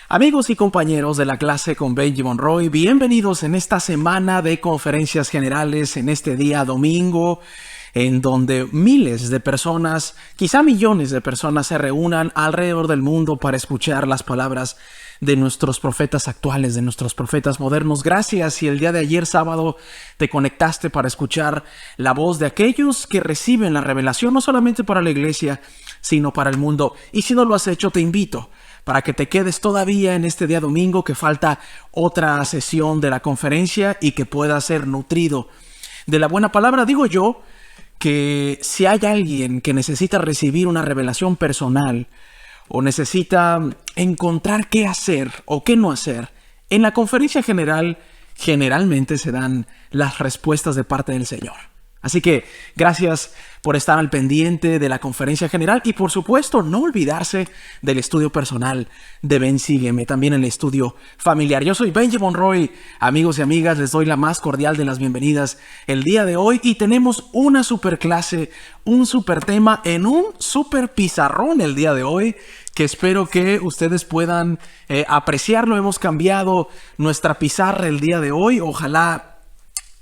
Amigos y compañeros de la clase con Benji Monroy, bienvenidos en esta semana de conferencias generales, en este día domingo, en donde miles de personas, quizá millones de personas se reúnan alrededor del mundo para escuchar las palabras de nuestros profetas actuales, de nuestros profetas modernos. Gracias si el día de ayer sábado te conectaste para escuchar la voz de aquellos que reciben la revelación, no solamente para la iglesia, sino para el mundo. Y si no lo has hecho, te invito para que te quedes todavía en este día domingo, que falta otra sesión de la conferencia y que puedas ser nutrido de la buena palabra. Digo yo que si hay alguien que necesita recibir una revelación personal o necesita encontrar qué hacer o qué no hacer, en la conferencia general generalmente se dan las respuestas de parte del Señor. Así que gracias por estar al pendiente de la conferencia general y por supuesto no olvidarse del estudio personal de Ven Sígueme, también el estudio familiar. Yo soy Benji Monroy, amigos y amigas, les doy la más cordial de las bienvenidas el día de hoy y tenemos una super clase, un super tema en un super pizarrón el día de hoy que espero que ustedes puedan apreciarlo. Hemos cambiado nuestra pizarra el día de hoy, ojalá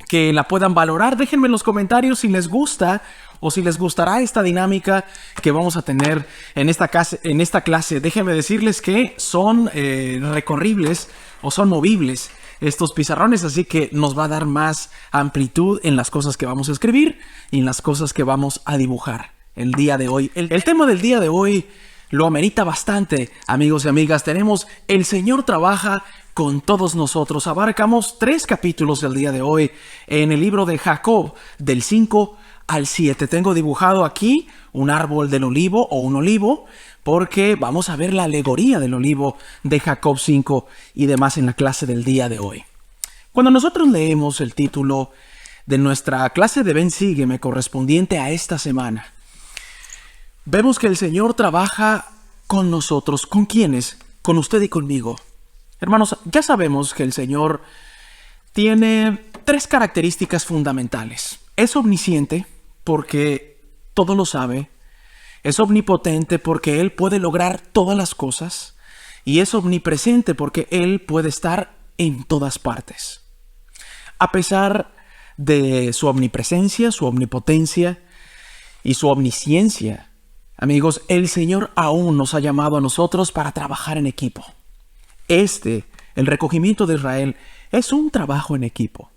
que la puedan valorar. Déjenme en los comentarios si les gusta o si les gustará esta dinámica que vamos a tener en esta clase. Déjenme decirles que son recorribles o son movibles estos pizarrones, así que nos va a dar más amplitud en las cosas que vamos a escribir y en las cosas que vamos a dibujar el día de hoy. El tema del día de hoy lo amerita bastante, amigos y amigas. Tenemos El Señor trabaja con todos nosotros. Abarcamos 3 capítulos el día de hoy en el libro de Jacob, del 5 al 7. Tengo dibujado aquí un árbol del olivo o un olivo, porque vamos a ver la alegoría del olivo de Jacob 5 y demás en la clase del día de hoy. Cuando nosotros leemos el título de nuestra clase de Ven Sígueme correspondiente a esta semana, vemos que el Señor trabaja con nosotros. ¿Con quiénes? Con usted y conmigo. Hermanos, ya sabemos que el Señor tiene 3 características fundamentales. Es omnisciente porque todo lo sabe. Es omnipotente porque Él puede lograr todas las cosas. Y es omnipresente porque Él puede estar en todas partes. A pesar de su omnipresencia, su omnipotencia y su omnisciencia, amigos, el Señor aún nos ha llamado a nosotros para trabajar en equipo. El recogimiento de Israel, es un trabajo en equipo.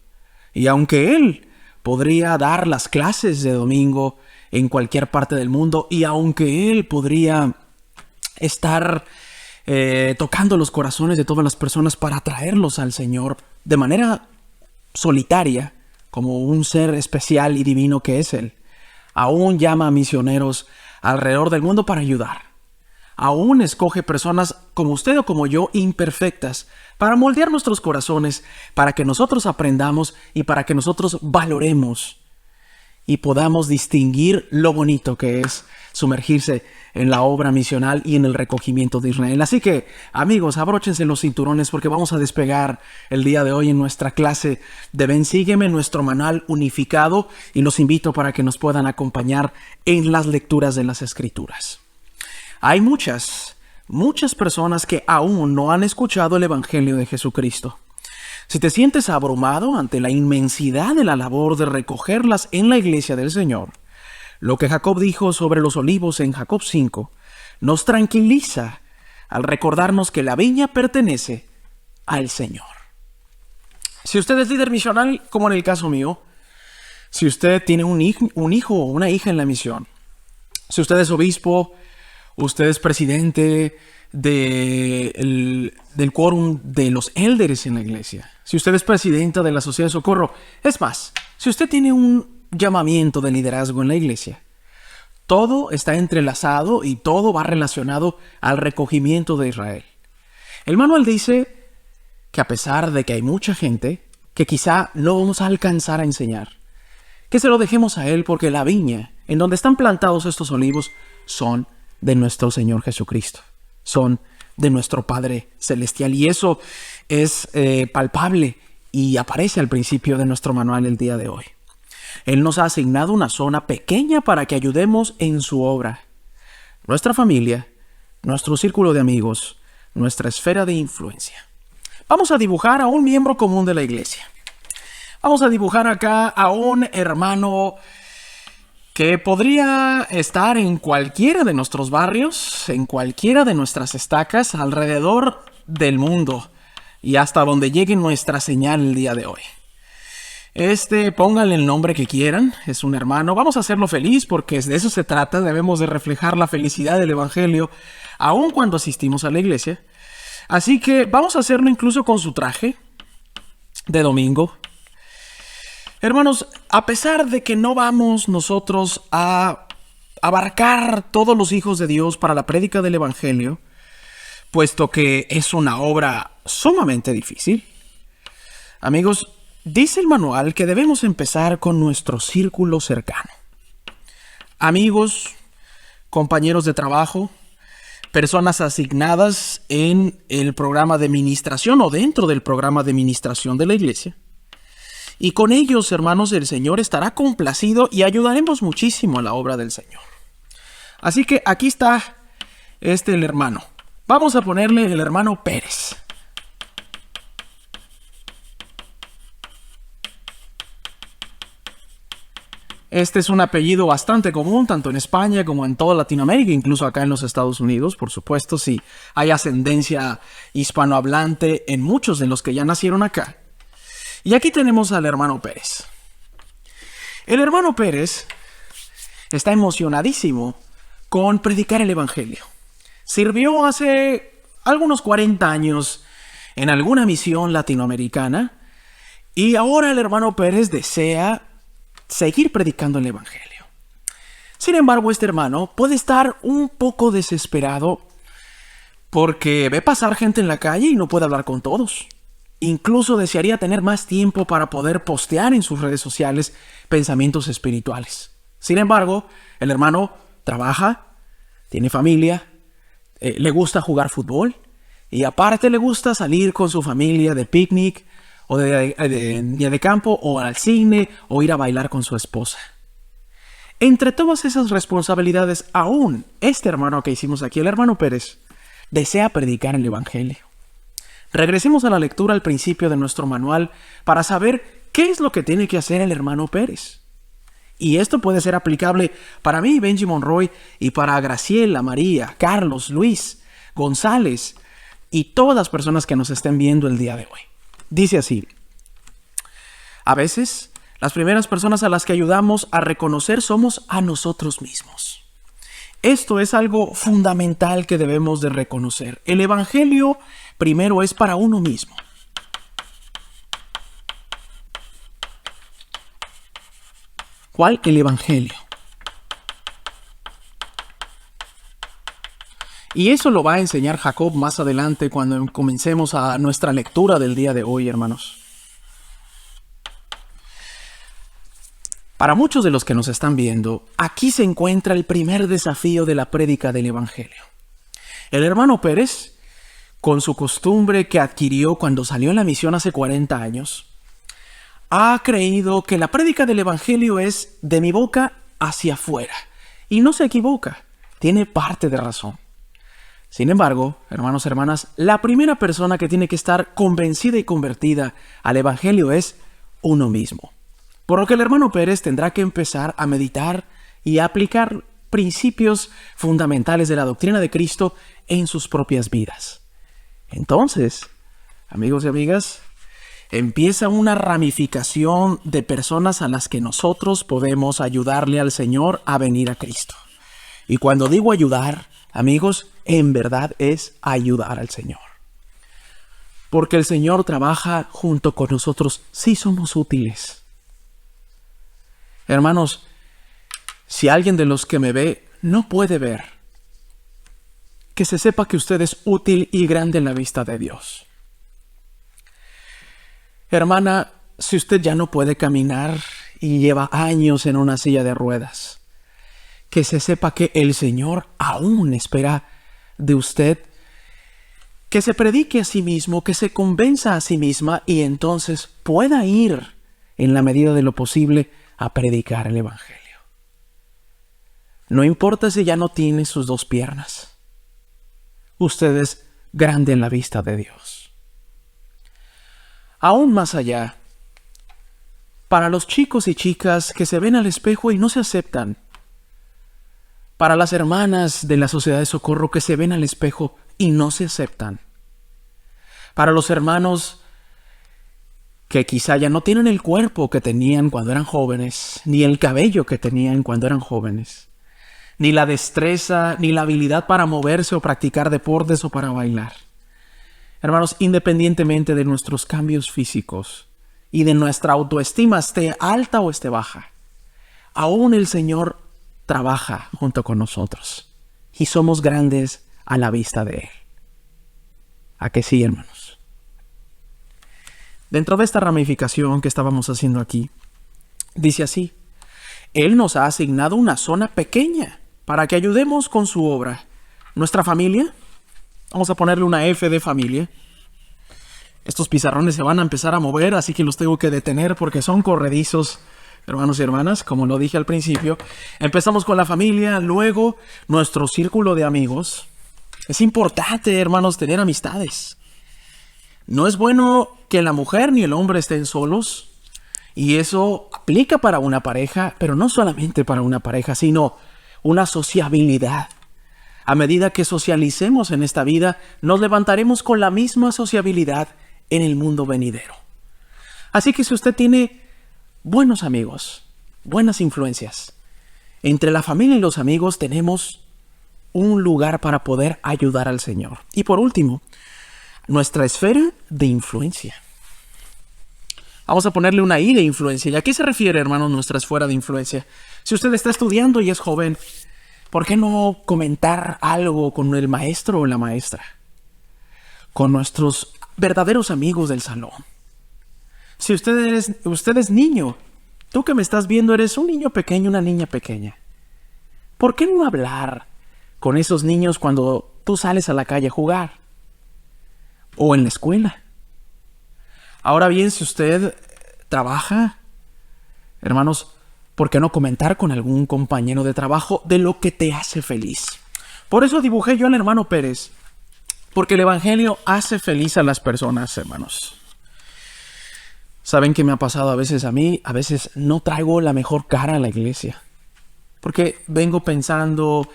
Y aunque Él podría dar las clases de domingo en cualquier parte del mundo, y aunque Él podría estar tocando los corazones de todas las personas para atraerlos al Señor de manera solitaria, como un ser especial y divino que es Él, aún llama a misioneros alrededor del mundo para ayudar. Aún escoge personas como usted o como yo, imperfectas, para moldear nuestros corazones, para que nosotros aprendamos y para que nosotros valoremos y podamos distinguir lo bonito que es sumergirse en la obra misional y en el recogimiento de Israel. Así que, amigos, abróchense los cinturones porque vamos a despegar el día de hoy en nuestra clase de Ven Sígueme, nuestro manual unificado, y los invito para que nos puedan acompañar en las lecturas de las Escrituras. Hay muchas personas que aún no han escuchado el Evangelio de Jesucristo. Si te sientes abrumado ante la inmensidad de la labor de recogerlas en la iglesia del Señor, lo que Jacob dijo sobre los olivos en Jacob 5 nos tranquiliza al recordarnos que la viña pertenece al Señor. Si usted es líder misional, como en el caso mío, si usted tiene un hijo o una hija en la misión, si usted es obispo, usted es presidente del quórum de los élderes en la iglesia, si usted es presidenta de la Sociedad de Socorro, es más, si usted tiene un llamamiento de liderazgo en la iglesia, todo está entrelazado y todo va relacionado al recogimiento de Israel. El manual dice que a pesar de que hay mucha gente que quizá no vamos a alcanzar a enseñar, que se lo dejemos a Él, porque la viña en donde están plantados estos olivos son de nuestro Señor Jesucristo, son de nuestro Padre Celestial, y eso es palpable y aparece al principio de nuestro manual el día de hoy. Él nos ha asignado una zona pequeña para que ayudemos en su obra. Nuestra familia, nuestro círculo de amigos, nuestra esfera de influencia. Vamos a dibujar a un miembro común de la iglesia. Vamos a dibujar acá a un hermano que podría estar en cualquiera de nuestros barrios, en cualquiera de nuestras estacas, alrededor del mundo y hasta donde llegue nuestra señal el día de hoy. Pónganle el nombre que quieran, es un hermano. Vamos a hacerlo feliz porque de eso se trata. Debemos de reflejar la felicidad del evangelio, aun cuando asistimos a la iglesia. Así que vamos a hacerlo incluso con su traje de domingo. Hermanos, a pesar de que no vamos nosotros a abarcar todos los hijos de Dios para la prédica del evangelio, puesto que es una obra sumamente difícil, amigos, dice el manual que debemos empezar con nuestro círculo cercano. Amigos, compañeros de trabajo, personas asignadas en el programa de ministración o dentro del programa de ministración de la iglesia. Y con ellos, hermanos, el Señor estará complacido y ayudaremos muchísimo a la obra del Señor. Así que aquí está el hermano. Vamos a ponerle el hermano Pérez. Este es un apellido bastante común, tanto en España como en toda Latinoamérica, incluso acá en los Estados Unidos, por supuesto, si hay ascendencia hispanohablante en muchos de los que ya nacieron acá. Y aquí tenemos al hermano Pérez. El hermano Pérez está emocionadísimo con predicar el evangelio. Sirvió hace algunos 40 años en alguna misión latinoamericana y ahora el hermano Pérez desea seguir predicando el evangelio. Sin embargo, este hermano puede estar un poco desesperado porque ve pasar gente en la calle y no puede hablar con todos. Incluso desearía tener más tiempo para poder postear en sus redes sociales pensamientos espirituales. Sin embargo, el hermano trabaja, tiene familia, le gusta jugar fútbol y aparte le gusta salir con su familia de picnic o de campo, o al cine, o ir a bailar con su esposa. Entre todas esas responsabilidades, aún este hermano que hicimos aquí, el hermano Pérez, desea predicar el evangelio. Regresemos a la lectura al principio de nuestro manual para saber qué es lo que tiene que hacer el hermano Pérez. Y esto puede ser aplicable para mí, Benji Monroy, y para Graciela, María, Carlos, Luis, González y todas las personas que nos estén viendo el día de hoy. Dice así: a veces, las primeras personas a las que ayudamos a reconocer somos a nosotros mismos. Esto es algo fundamental que debemos de reconocer. El evangelio primero es para uno mismo. ¿Cuál? El evangelio. Y eso lo va a enseñar Jacob más adelante cuando comencemos a nuestra lectura del día de hoy, hermanos. Para muchos de los que nos están viendo, aquí se encuentra el primer desafío de la prédica del evangelio. El hermano Pérez, con su costumbre que adquirió cuando salió en la misión hace 40 años, ha creído que la prédica del evangelio es de mi boca hacia afuera. Y no se equivoca, tiene parte de razón. Sin embargo, hermanos y hermanas, la primera persona que tiene que estar convencida y convertida al evangelio es uno mismo. Por lo que el hermano Pérez tendrá que empezar a meditar y a aplicar principios fundamentales de la doctrina de Cristo en sus propias vidas. Entonces, amigos y amigas, empieza una ramificación de personas a las que nosotros podemos ayudarle al Señor a venir a Cristo. Y cuando digo ayudar, amigos, en verdad es ayudar al Señor. Porque el Señor trabaja junto con nosotros si somos útiles. Hermanos, si alguien de los que me ve no puede ver, que se sepa que usted es útil y grande en la vista de Dios. Hermana, si usted ya no puede caminar y lleva años en una silla de ruedas, que se sepa que el Señor aún espera de usted que se predique a sí mismo, que se convenza a sí misma y entonces pueda ir en la medida de lo posible a predicar el evangelio. No importa si ya no tiene sus dos piernas. Usted es grande en la vista de Dios. Aún más allá, para los chicos y chicas que se ven al espejo y no se aceptan, para las hermanas de la Sociedad de Socorro que se ven al espejo y no se aceptan, para los hermanos que quizá ya no tienen el cuerpo que tenían cuando eran jóvenes, ni el cabello que tenían cuando eran jóvenes, ni la destreza, ni la habilidad para moverse o practicar deportes o para bailar. Hermanos, independientemente de nuestros cambios físicos y de nuestra autoestima, esté alta o esté baja, aún el Señor trabaja junto con nosotros y somos grandes a la vista de Él. ¿A que sí, hermanos? Dentro de esta ramificación que estábamos haciendo aquí, dice así: Él nos ha asignado una zona pequeña para que ayudemos con su obra. Nuestra familia, vamos a ponerle una F de familia. Estos pizarrones se van a empezar a mover, así que los tengo que detener porque son corredizos, hermanos y hermanas, como lo dije al principio. Empezamos con la familia, luego nuestro círculo de amigos. Es importante, hermanos, tener amistades. No es bueno que la mujer ni el hombre estén solos, y eso aplica para una pareja, pero no solamente para una pareja, sino una sociabilidad. A medida que socialicemos en esta vida, nos levantaremos con la misma sociabilidad en el mundo venidero. Así que si usted tiene buenos amigos, buenas influencias, entre la familia y los amigos tenemos un lugar para poder ayudar al Señor. Y por último, nuestra esfera de influencia. Vamos a ponerle una I de influencia. ¿Y a qué se refiere, hermanos, nuestra esfera de influencia? Si usted está estudiando y es joven, ¿por qué no comentar algo con el maestro o la maestra? Con nuestros verdaderos amigos del salón. Si usted es niño, tú que me estás viendo eres un niño pequeño, una niña pequeña. ¿Por qué no hablar con esos niños cuando tú sales a la calle a jugar? O en la escuela. Ahora bien, si usted trabaja, hermanos, ¿por qué no comentar con algún compañero de trabajo de lo que te hace feliz? Por eso dibujé yo al hermano Pérez, porque el Evangelio hace feliz a las personas, hermanos. ¿Saben qué me ha pasado a veces a mí? A veces no traigo la mejor cara a la iglesia, porque vengo pensando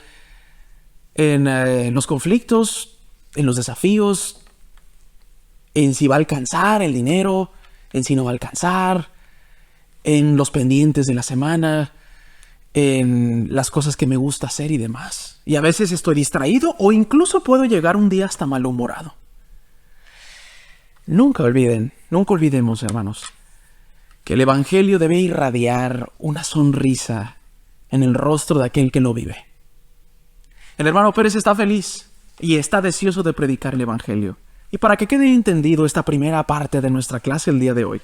en los conflictos, en los desafíos, en si va a alcanzar el dinero, en si no va a alcanzar, en los pendientes de la semana, en las cosas que me gusta hacer y demás. Y a veces estoy distraído o incluso puedo llegar un día hasta malhumorado. Nunca olvidemos, hermanos, que el Evangelio debe irradiar una sonrisa en el rostro de aquel que lo vive. El hermano Pérez está feliz y está deseoso de predicar el Evangelio. Y para que quede entendido esta primera parte de nuestra clase el día de hoy,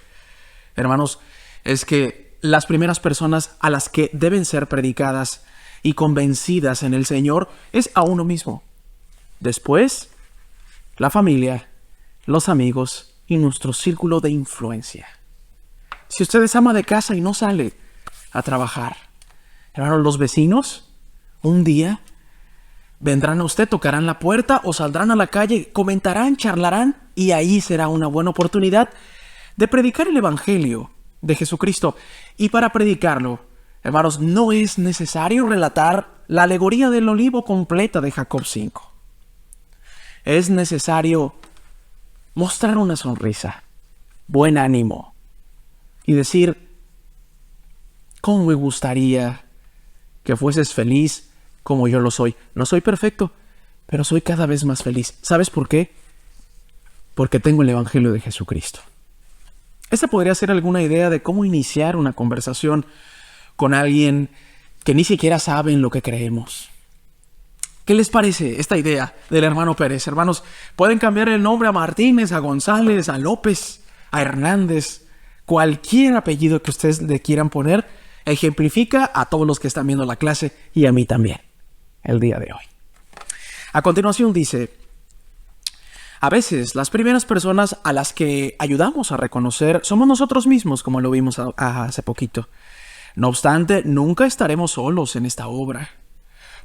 hermanos, es que las primeras personas a las que deben ser predicadas y convencidas en el Señor es a uno mismo. Después, la familia, los amigos y nuestro círculo de influencia. Si usted es ama de casa y no sale a trabajar, hermanos, los vecinos un día vendrán a usted, tocarán la puerta o saldrán a la calle, comentarán, charlarán y ahí será una buena oportunidad de predicar el Evangelio de Jesucristo. Y para predicarlo, hermanos, no es necesario relatar la alegoría del olivo completa de Jacob 5. Es necesario mostrar una sonrisa, buen ánimo y decir: ¿cómo me gustaría que fueses feliz como yo lo soy? No soy perfecto, pero soy cada vez más feliz. ¿Sabes por qué? Porque tengo el Evangelio de Jesucristo. Esta podría ser alguna idea de cómo iniciar una conversación con alguien que ni siquiera sabe en lo que creemos. ¿Qué les parece esta idea del hermano Pérez? Hermanos, pueden cambiar el nombre a Martínez, a González, a López, a Hernández, cualquier apellido que ustedes le quieran poner. Ejemplifica a todos los que están viendo la clase y a mí también el día de hoy. A continuación dice: a veces las primeras personas a las que ayudamos a reconocer somos nosotros mismos, como lo vimos hace poquito. No obstante, nunca estaremos solos en esta obra,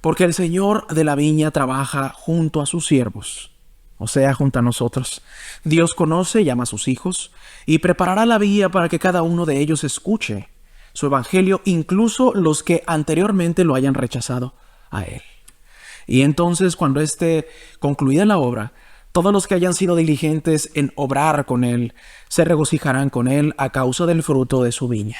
porque el Señor de la viña trabaja junto a sus siervos. o sea, junto a nosotros. Dios conoce, llama a sus hijos y preparará la vía para que cada uno de ellos escuche su evangelio, incluso los que anteriormente lo hayan rechazado a Él. Y entonces, cuando esté concluida la obra, todos los que hayan sido diligentes en obrar con Él se regocijarán con Él a causa del fruto de su viña.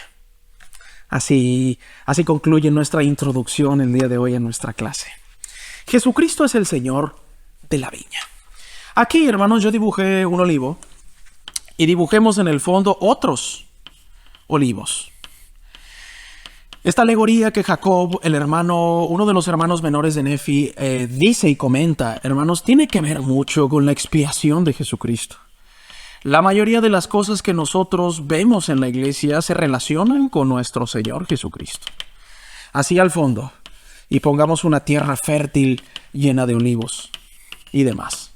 Así concluye nuestra introducción el día de hoy a nuestra clase. Jesucristo es el Señor de la viña. Aquí, hermanos, yo dibujé un olivo y dibujemos en el fondo otros olivos. Esta alegoría que Jacob, uno de los hermanos menores de Nefi, dice y comenta, hermanos, tiene que ver mucho con la expiación de Jesucristo. La mayoría de las cosas que nosotros vemos en la iglesia se relacionan con nuestro Señor Jesucristo. Así al fondo, y pongamos una tierra fértil llena de olivos y demás.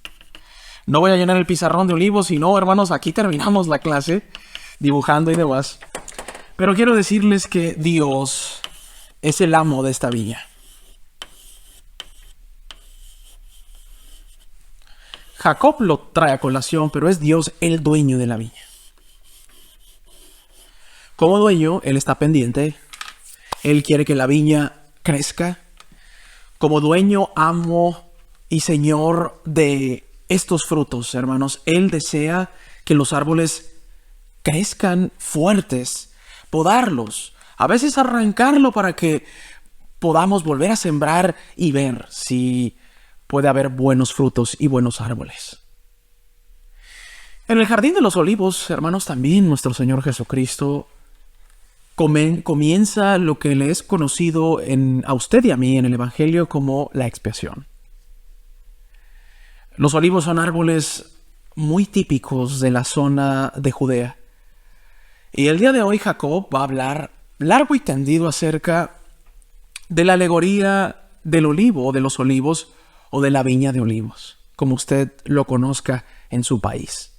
No voy a llenar el pizarrón de olivos, sino, hermanos, aquí terminamos la clase dibujando y demás. Pero quiero decirles que Dios es el amo de esta viña. Jacob lo trae a colación, pero es Dios el dueño de la viña. Como dueño, Él está pendiente. Él quiere que la viña crezca. Como dueño, amo y señor de estos frutos, hermanos, Él desea que los árboles crezcan fuertes, podarlos, a veces arrancarlo para que podamos volver a sembrar y ver si puede haber buenos frutos y buenos árboles. En el jardín de los olivos, hermanos, también nuestro Señor Jesucristo comienza lo que le es conocido a usted y a mí en el Evangelio como la expiación. Los olivos son árboles muy típicos de la zona de Judea. Y el día de hoy Jacob va a hablar largo y tendido acerca de la alegoría del olivo o de los olivos o de la viña de olivos, como usted lo conozca en su país.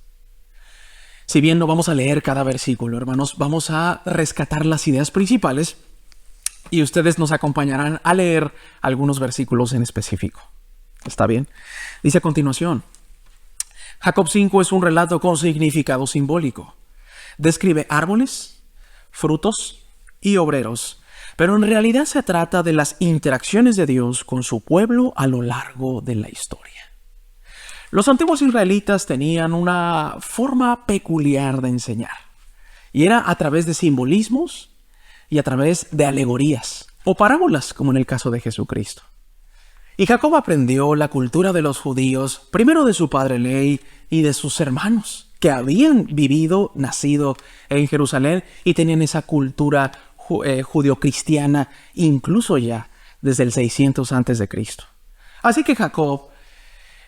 Si bien no vamos a leer cada versículo, hermanos, vamos a rescatar las ideas principales y ustedes nos acompañarán a leer algunos versículos en específico. ¿Está bien? Dice a continuación, Jacob 5 es un relato con significado simbólico. Describe árboles, frutos y obreros, pero en realidad se trata de las interacciones de Dios con su pueblo a lo largo de la historia. Los antiguos israelitas tenían una forma peculiar de enseñar, y era a través de simbolismos y a través de alegorías o parábolas, como en el caso de Jesucristo. Y Jacob aprendió la cultura de los judíos, primero de su padre Ley y de sus hermanos, que habían nacido en Jerusalén y tenían esa cultura judio-cristiana incluso ya desde el 600 a.C. Así que Jacob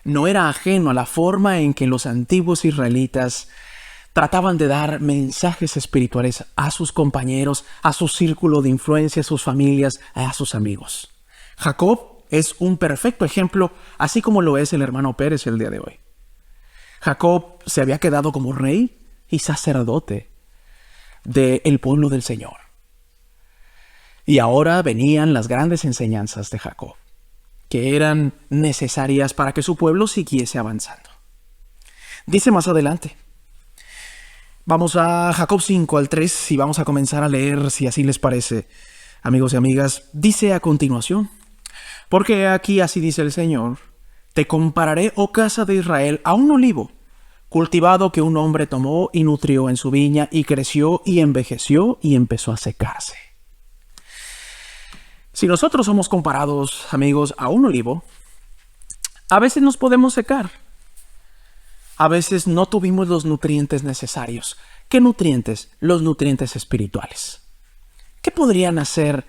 no era ajeno a la forma en que los antiguos israelitas trataban de dar mensajes espirituales a sus compañeros, a su círculo de influencia, a sus familias, a sus amigos. Jacob es un perfecto ejemplo, así como lo es el hermano Pérez el día de hoy. Jacob se había quedado como rey y sacerdote del pueblo del Señor. Y ahora venían las grandes enseñanzas de Jacob, que eran necesarias para que su pueblo siguiese avanzando. Dice más adelante. Vamos a Jacob 5 al 3 y vamos a comenzar a leer, si así les parece, amigos y amigas. Dice a continuación, porque aquí así dice el Señor, te compararé, oh casa de Israel, a un olivo cultivado que un hombre tomó y nutrió en su viña y creció y envejeció y empezó a secarse. Si nosotros somos comparados, amigos, a un olivo, a veces nos podemos secar. A veces no tuvimos los nutrientes necesarios. ¿Qué nutrientes? Los nutrientes espirituales. ¿Qué podrían ser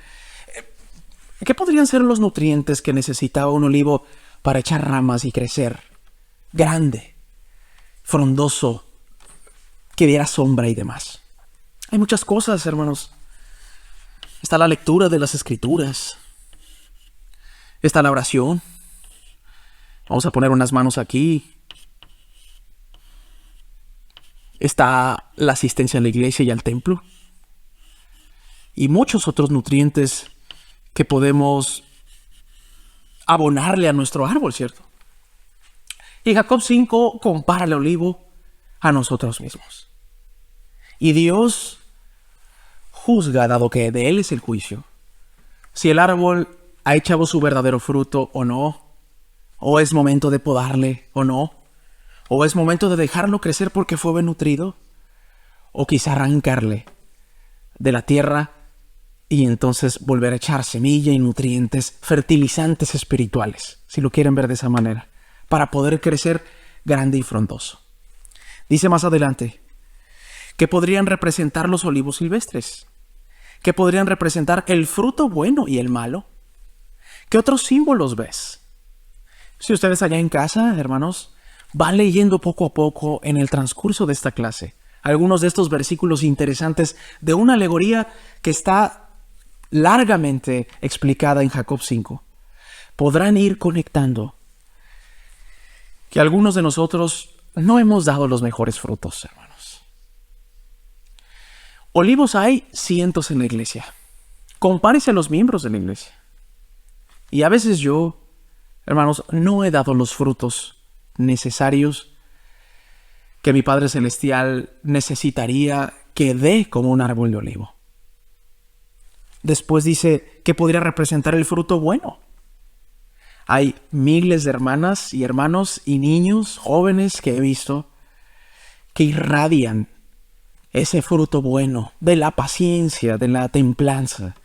los nutrientes que necesitaba un olivo para echar ramas y crecer? Grande, frondoso, que diera sombra y demás. Hay muchas cosas, hermanos. Está la lectura de las Escrituras. Está la oración. Vamos a poner unas manos aquí. Está la asistencia a la iglesia y al templo. Y muchos otros nutrientes que podemos abonarle a nuestro árbol, ¿cierto? Y Jacob 5 compara el olivo a nosotros mismos. Y Dios juzga, dado que de Él es el juicio, si el árbol ha echado su verdadero fruto o no, o es momento de podarle o no, o es momento de dejarlo crecer porque fue bien nutrido, o quizá arrancarle de la tierra y entonces volver a echar semilla y nutrientes, fertilizantes espirituales, si lo quieren ver de esa manera, para poder crecer grande y frondoso. Dice más adelante que podrían representar los olivos silvestres, que podrían representar el fruto bueno y el malo. ¿Qué otros símbolos ves? Si ustedes allá en casa, hermanos, van leyendo poco a poco en el transcurso de esta clase algunos de estos versículos interesantes de una alegoría que está largamente explicada en Jacob 5, podrán ir conectando que algunos de nosotros no hemos dado los mejores frutos, hermanos. Olivos hay cientos en la iglesia. Compárese a los miembros de la iglesia. Y a veces yo, hermanos, no he dado los frutos necesarios que mi Padre Celestial necesitaría que dé como un árbol de olivo. Después dice que podría representar el fruto bueno. Hay miles de hermanas y hermanos y niños, jóvenes que he visto, que irradian ese fruto bueno de la paciencia, de la templanza,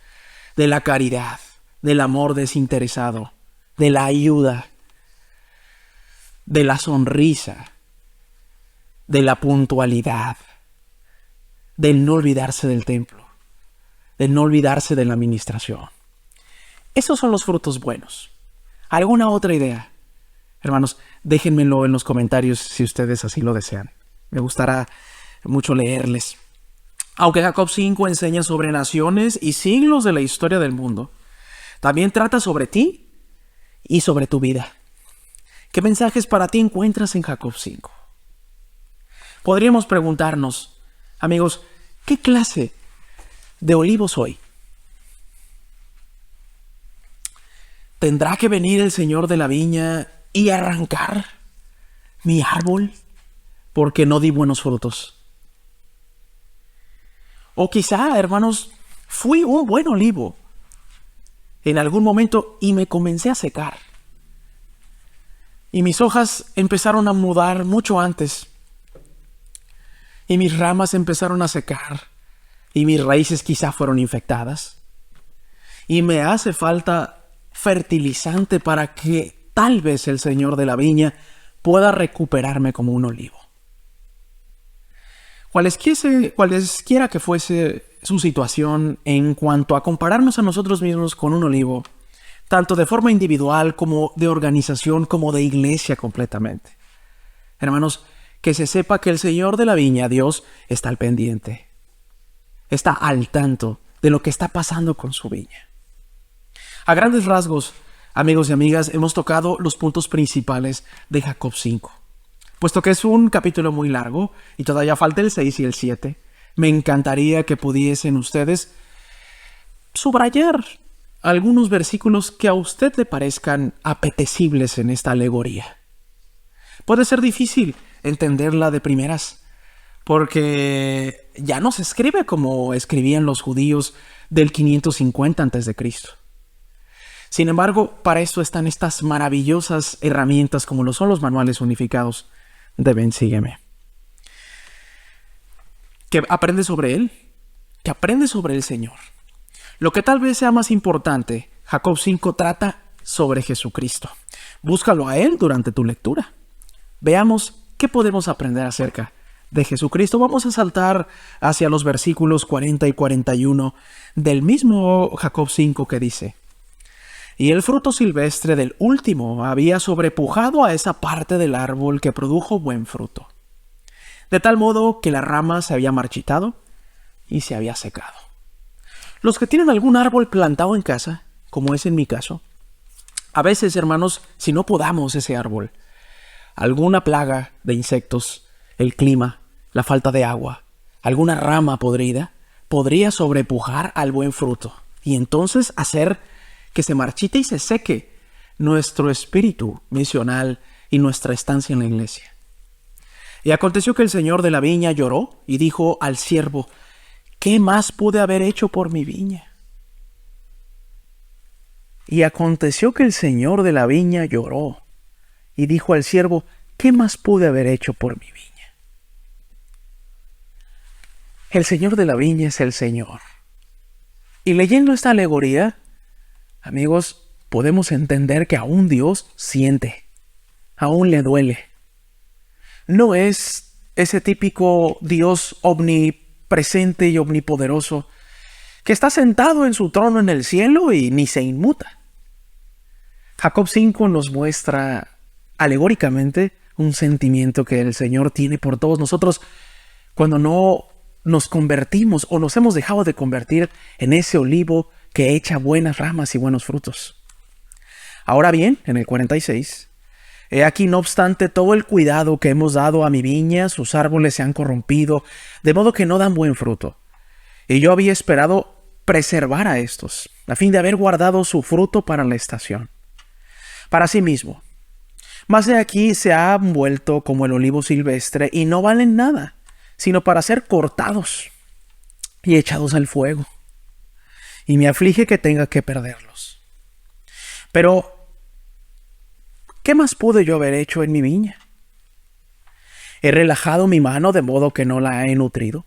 de la caridad, del amor desinteresado, de la ayuda, de la sonrisa, de la puntualidad, del no olvidarse del templo, de no olvidarse de la administración. Esos son los frutos buenos. ¿Alguna otra idea? Hermanos, déjenmelo en los comentarios si ustedes así lo desean. Me gustará mucho leerles. Aunque Jacob 5 enseña sobre naciones y siglos de la historia del mundo, también trata sobre ti y sobre tu vida. ¿Qué mensajes para ti encuentras en Jacob 5? Podríamos preguntarnos, amigos, ¿qué clase de olivo soy? ¿Tendrá que venir el Señor de la viña y arrancar mi árbol porque no di buenos frutos? O quizá, hermanos, fui un buen olivo en algún momento y me comencé a secar. Y mis hojas empezaron a mudar mucho antes. Y mis ramas empezaron a secar. Y mis raíces quizá fueron infectadas. Y me hace falta fertilizante para que tal vez el Señor de la viña pueda recuperarme como un olivo. Cualesquiera que fuese su situación en cuanto a compararnos a nosotros mismos con un olivo, tanto de forma individual como de organización como de iglesia completamente. Hermanos, que se sepa que el Señor de la viña, Dios, está al pendiente. Está al tanto de lo que está pasando con su viña. A grandes rasgos, amigos y amigas, hemos tocado los puntos principales de Jacob 5. Puesto que es un capítulo muy largo y todavía falta el 6 y el 7, me encantaría que pudiesen ustedes subrayar algunos versículos que a usted le parezcan apetecibles en esta alegoría. Puede ser difícil entenderla de primeras, porque ya no se escribe como escribían los judíos del 550 a.C. Sin embargo, para esto están estas maravillosas herramientas como lo son los manuales unificados de Ven, Sígueme. Que aprende sobre él, que aprende sobre el Señor. Lo que tal vez sea más importante, Jacob 5 trata sobre Jesucristo. Búscalo a él durante tu lectura. Veamos qué podemos aprender acerca de Jesucristo. Vamos a saltar hacia los versículos 40 y 41 del mismo Jacob 5 que dice: Y el fruto silvestre del último había sobrepujado a esa parte del árbol que produjo buen fruto, de tal modo que la rama se había marchitado y se había secado. Los que tienen algún árbol plantado en casa, como es en mi caso, a veces, hermanos, si no podamos ese árbol, alguna plaga de insectos, el clima, la falta de agua, alguna rama podrida, podría sobrepujar al buen fruto y entonces hacer que se marchite y se seque nuestro espíritu misional y nuestra estancia en la iglesia. Y aconteció que el señor de la viña lloró y dijo al siervo: ¿qué más pude haber hecho por mi viña? Y aconteció que el señor de la viña lloró y dijo al siervo: ¿qué más pude haber hecho por mi viña? El señor de la viña es el Señor. Y leyendo esta alegoría, amigos, podemos entender que aún Dios siente, aún le duele. No es ese típico Dios omnipresente y omnipoderoso que está sentado en su trono en el cielo y ni se inmuta. Jacob 5 nos muestra alegóricamente un sentimiento que el Señor tiene por todos nosotros cuando no nos convertimos o nos hemos dejado de convertir en ese olivo que echa buenas ramas y buenos frutos. Ahora bien, en el 46, he aquí no obstante todo el cuidado que hemos dado a mi viña, sus árboles se han corrompido, de modo que no dan buen fruto. Y yo había esperado preservar a estos, a fin de haber guardado su fruto para la estación. Para sí mismo. Mas de aquí se han vuelto como el olivo silvestre y no valen nada, sino para ser cortados y echados al fuego. Y me aflige que tenga que perderlos. Pero, ¿qué más pude yo haber hecho en mi viña? ¿He relajado mi mano de modo que no la he nutrido?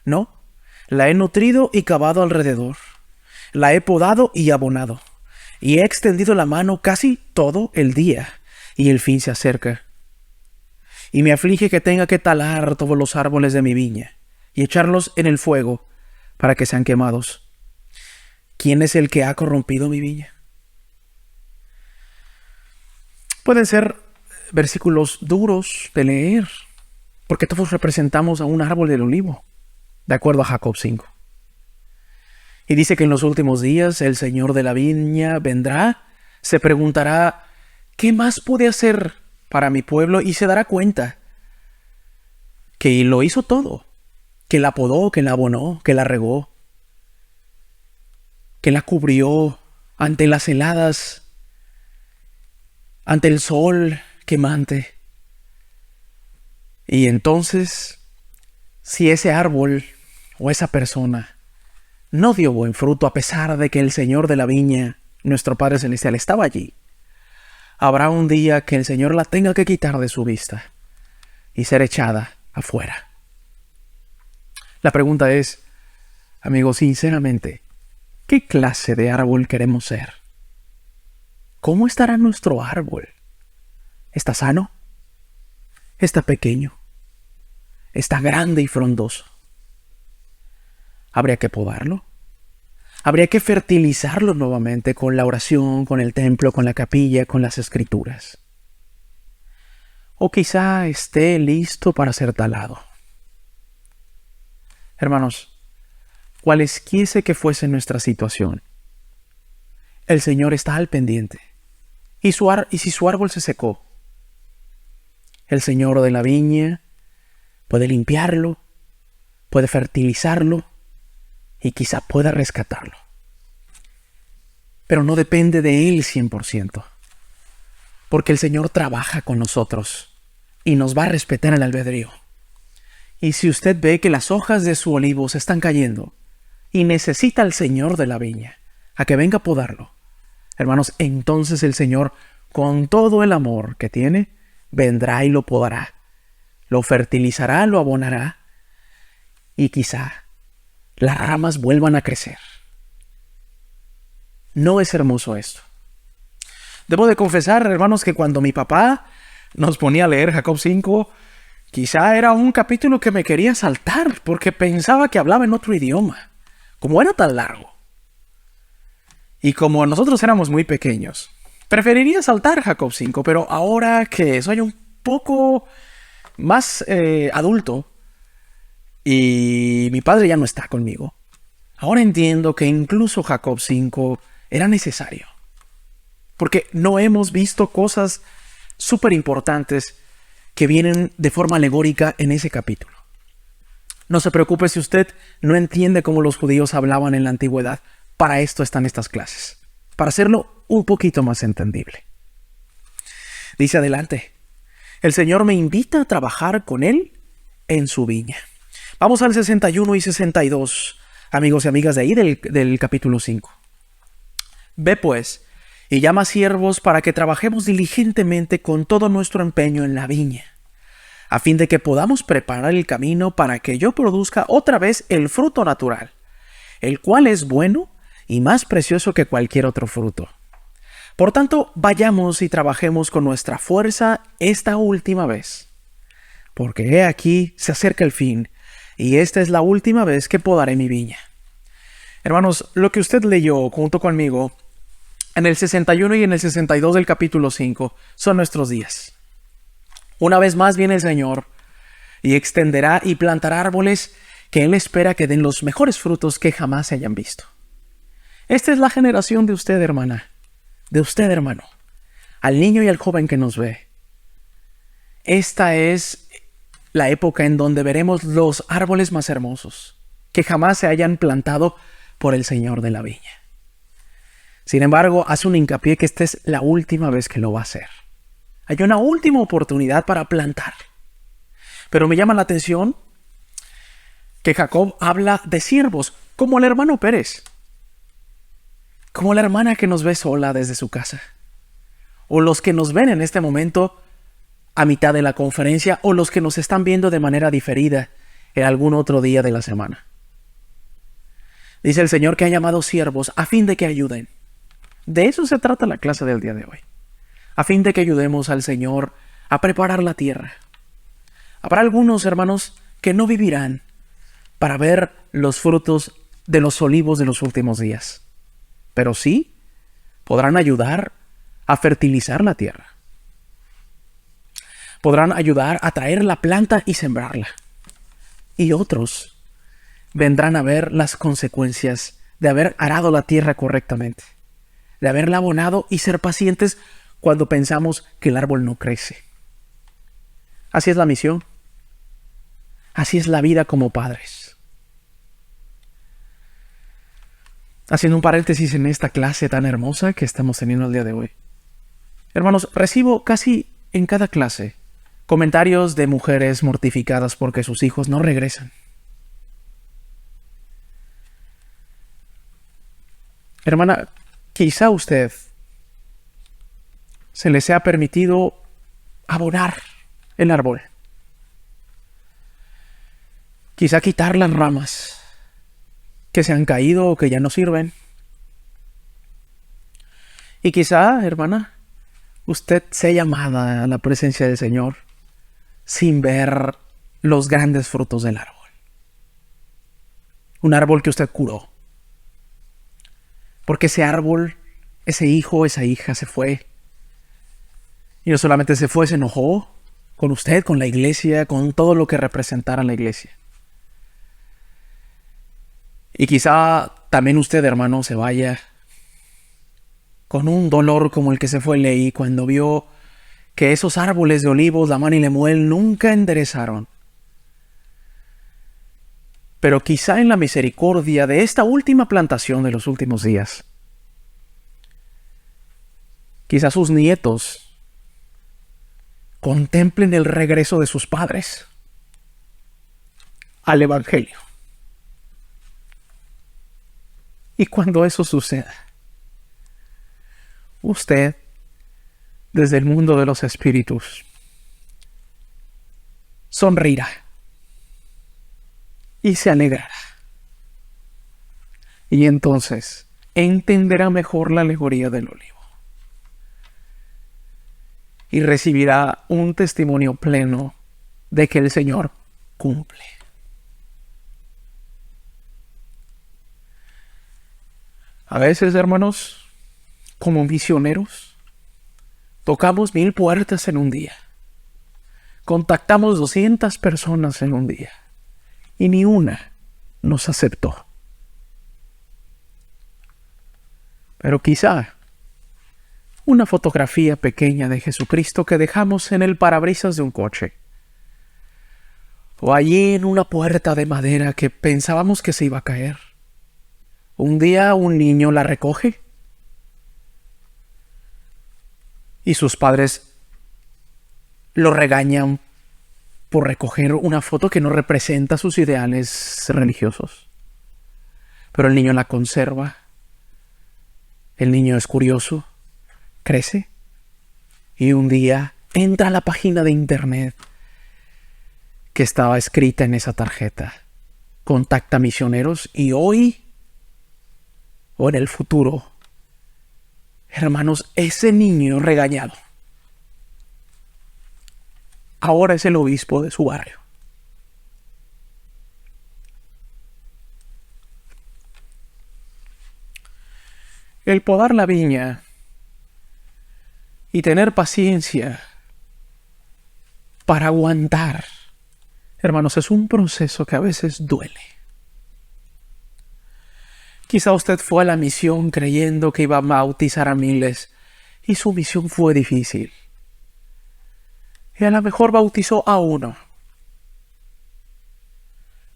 No, la he nutrido y cavado alrededor. La he podado y abonado. Y he extendido la mano casi todo el día, y el fin se acerca. Y me aflige que tenga que talar todos los árboles de mi viña, y echarlos en el fuego, para que sean quemados. ¿Quién es el que ha corrompido mi viña? Pueden ser versículos duros de leer, porque todos representamos a un árbol del olivo, de acuerdo a Jacob 5. Y dice que en los últimos días el Señor de la viña vendrá, se preguntará: ¿qué más pude hacer para mi pueblo? Y se dará cuenta que lo hizo todo, que la podó, que la abonó, que la regó, que la cubrió ante las heladas, ante el sol quemante. Y entonces, si ese árbol o esa persona no dio buen fruto a pesar de que el Señor de la viña, nuestro Padre Celestial, estaba allí, habrá un día que el Señor la tenga que quitar de su vista y ser echada afuera. La pregunta es, amigos, sinceramente, ¿qué clase de árbol queremos ser? ¿Cómo estará nuestro árbol? ¿Está sano? ¿Está pequeño? ¿Está grande y frondoso? ¿Habría que podarlo? ¿Habría que fertilizarlo nuevamente con la oración, con el templo, con la capilla, con las escrituras? ¿O quizá esté listo para ser talado? Hermanos, cualesquiera que fuese nuestra situación, el Señor está al pendiente. Y si su árbol se secó, el Señor de la viña puede limpiarlo, puede fertilizarlo y quizá pueda rescatarlo. Pero no depende de Él 100%, porque el Señor trabaja con nosotros y nos va a respetar el albedrío. Y si usted ve que las hojas de su olivo se están cayendo y necesita al Señor de la viña a que venga a podarlo, hermanos, entonces el Señor, con todo el amor que tiene, vendrá y lo podará, lo fertilizará, lo abonará y quizá las ramas vuelvan a crecer. ¿No es hermoso esto? Debo de confesar, hermanos, que cuando mi papá nos ponía a leer Jacob 5, quizá era un capítulo que me quería saltar porque pensaba que hablaba en otro idioma, como era tan largo. Y como nosotros éramos muy pequeños, preferiría saltar Jacob 5, pero ahora que soy un poco más adulto y mi padre ya no está conmigo, ahora entiendo que incluso Jacob 5 era necesario. Porque no hemos visto cosas súper importantes que vienen de forma alegórica en ese capítulo. No se preocupe si usted no entiende cómo los judíos hablaban en la antigüedad. Para esto están estas clases, para hacerlo un poquito más entendible. Dice adelante, el Señor me invita a trabajar con Él en su viña. Vamos al 61 y 62, amigos y amigas de ahí del capítulo 5. Ve pues, y llama siervos para que trabajemos diligentemente con todo nuestro empeño en la viña, a fin de que podamos preparar el camino para que yo produzca otra vez el fruto natural, el cual es bueno y más precioso que cualquier otro fruto. Por tanto, vayamos y trabajemos con nuestra fuerza esta última vez, porque he aquí se acerca el fin, y esta es la última vez que podaré mi viña. Hermanos, lo que usted leyó junto conmigo en el 61 y en el 62 del capítulo 5 son nuestros días. Una vez más viene el Señor y extenderá y plantará árboles que Él espera que den los mejores frutos que jamás se hayan visto. Esta es la generación de usted, hermana, de usted, hermano, al niño y al joven que nos ve. Esta es la época en donde veremos los árboles más hermosos que jamás se hayan plantado por el Señor de la viña. Sin embargo, hace un hincapié que esta es la última vez que lo va a hacer. Hay una última oportunidad para plantar. Pero me llama la atención que Jacob habla de siervos, como el hermano Pérez, como la hermana que nos ve sola desde su casa, o los que nos ven en este momento a mitad de la conferencia, o los que nos están viendo de manera diferida en algún otro día de la semana. Dice el Señor que ha llamado siervos a fin de que ayuden. De eso se trata la clase del día de hoy, a fin de que ayudemos al Señor a preparar la tierra. Habrá algunos, hermanos, que no vivirán para ver los frutos de los olivos de los últimos días, pero sí podrán ayudar a fertilizar la tierra. Podrán ayudar a traer la planta y sembrarla. Y otros vendrán a ver las consecuencias de haber arado la tierra correctamente, de haberla abonado y ser pacientes cuando pensamos que el árbol no crece. Así es la misión. Así es la vida como padres. Haciendo un paréntesis en esta clase tan hermosa que estamos teniendo el día de hoy. Hermanos, recibo casi en cada clase comentarios de mujeres mortificadas porque sus hijos no regresan. Hermana, quizá usted se le sea permitido abonar el árbol. Quizá quitar las ramas que se han caído o que ya no sirven. Y quizá, hermana, usted sea llamada a la presencia del Señor sin ver los grandes frutos del árbol. Un árbol que usted curó. Porque ese árbol, ese hijo, esa hija se fue. Y no solamente se fue, se enojó con usted, con la iglesia, con todo lo que representara la iglesia. Y quizá también usted, hermano, se vaya con un dolor como el que se fue Leí cuando vio que esos árboles de olivos, Lamán y Lemuel, nunca enderezaron. Pero quizá en la misericordia de esta última plantación de los últimos días, quizá sus nietos contemplen el regreso de sus padres al Evangelio. Y cuando eso suceda, usted, desde el mundo de los espíritus, sonreirá y se alegrará. Y entonces entenderá mejor la alegoría del olivo. Y recibirá un testimonio pleno de que el Señor cumple. A veces, hermanos, como misioneros, tocamos 1000 puertas en un día. Contactamos 200 personas en un día. Y ni una nos aceptó. Pero quizá una fotografía pequeña de Jesucristo que dejamos en el parabrisas de un coche. O allí en una puerta de madera que pensábamos que se iba a caer. Un día un niño la recoge y sus padres lo regañan por recoger una foto que no representa sus ideales religiosos. Pero el niño la conserva. El niño es curioso, crece y un día entra a la página de internet que estaba escrita en esa tarjeta. Contacta misioneros y hoy, o en el futuro, hermanos, ese niño regañado ahora es el obispo de su barrio. El podar la viña y tener paciencia para aguantar, hermanos, es un proceso que a veces duele. Quizá usted fue a la misión creyendo que iba a bautizar a miles y su misión fue difícil. Y a lo mejor bautizó a uno.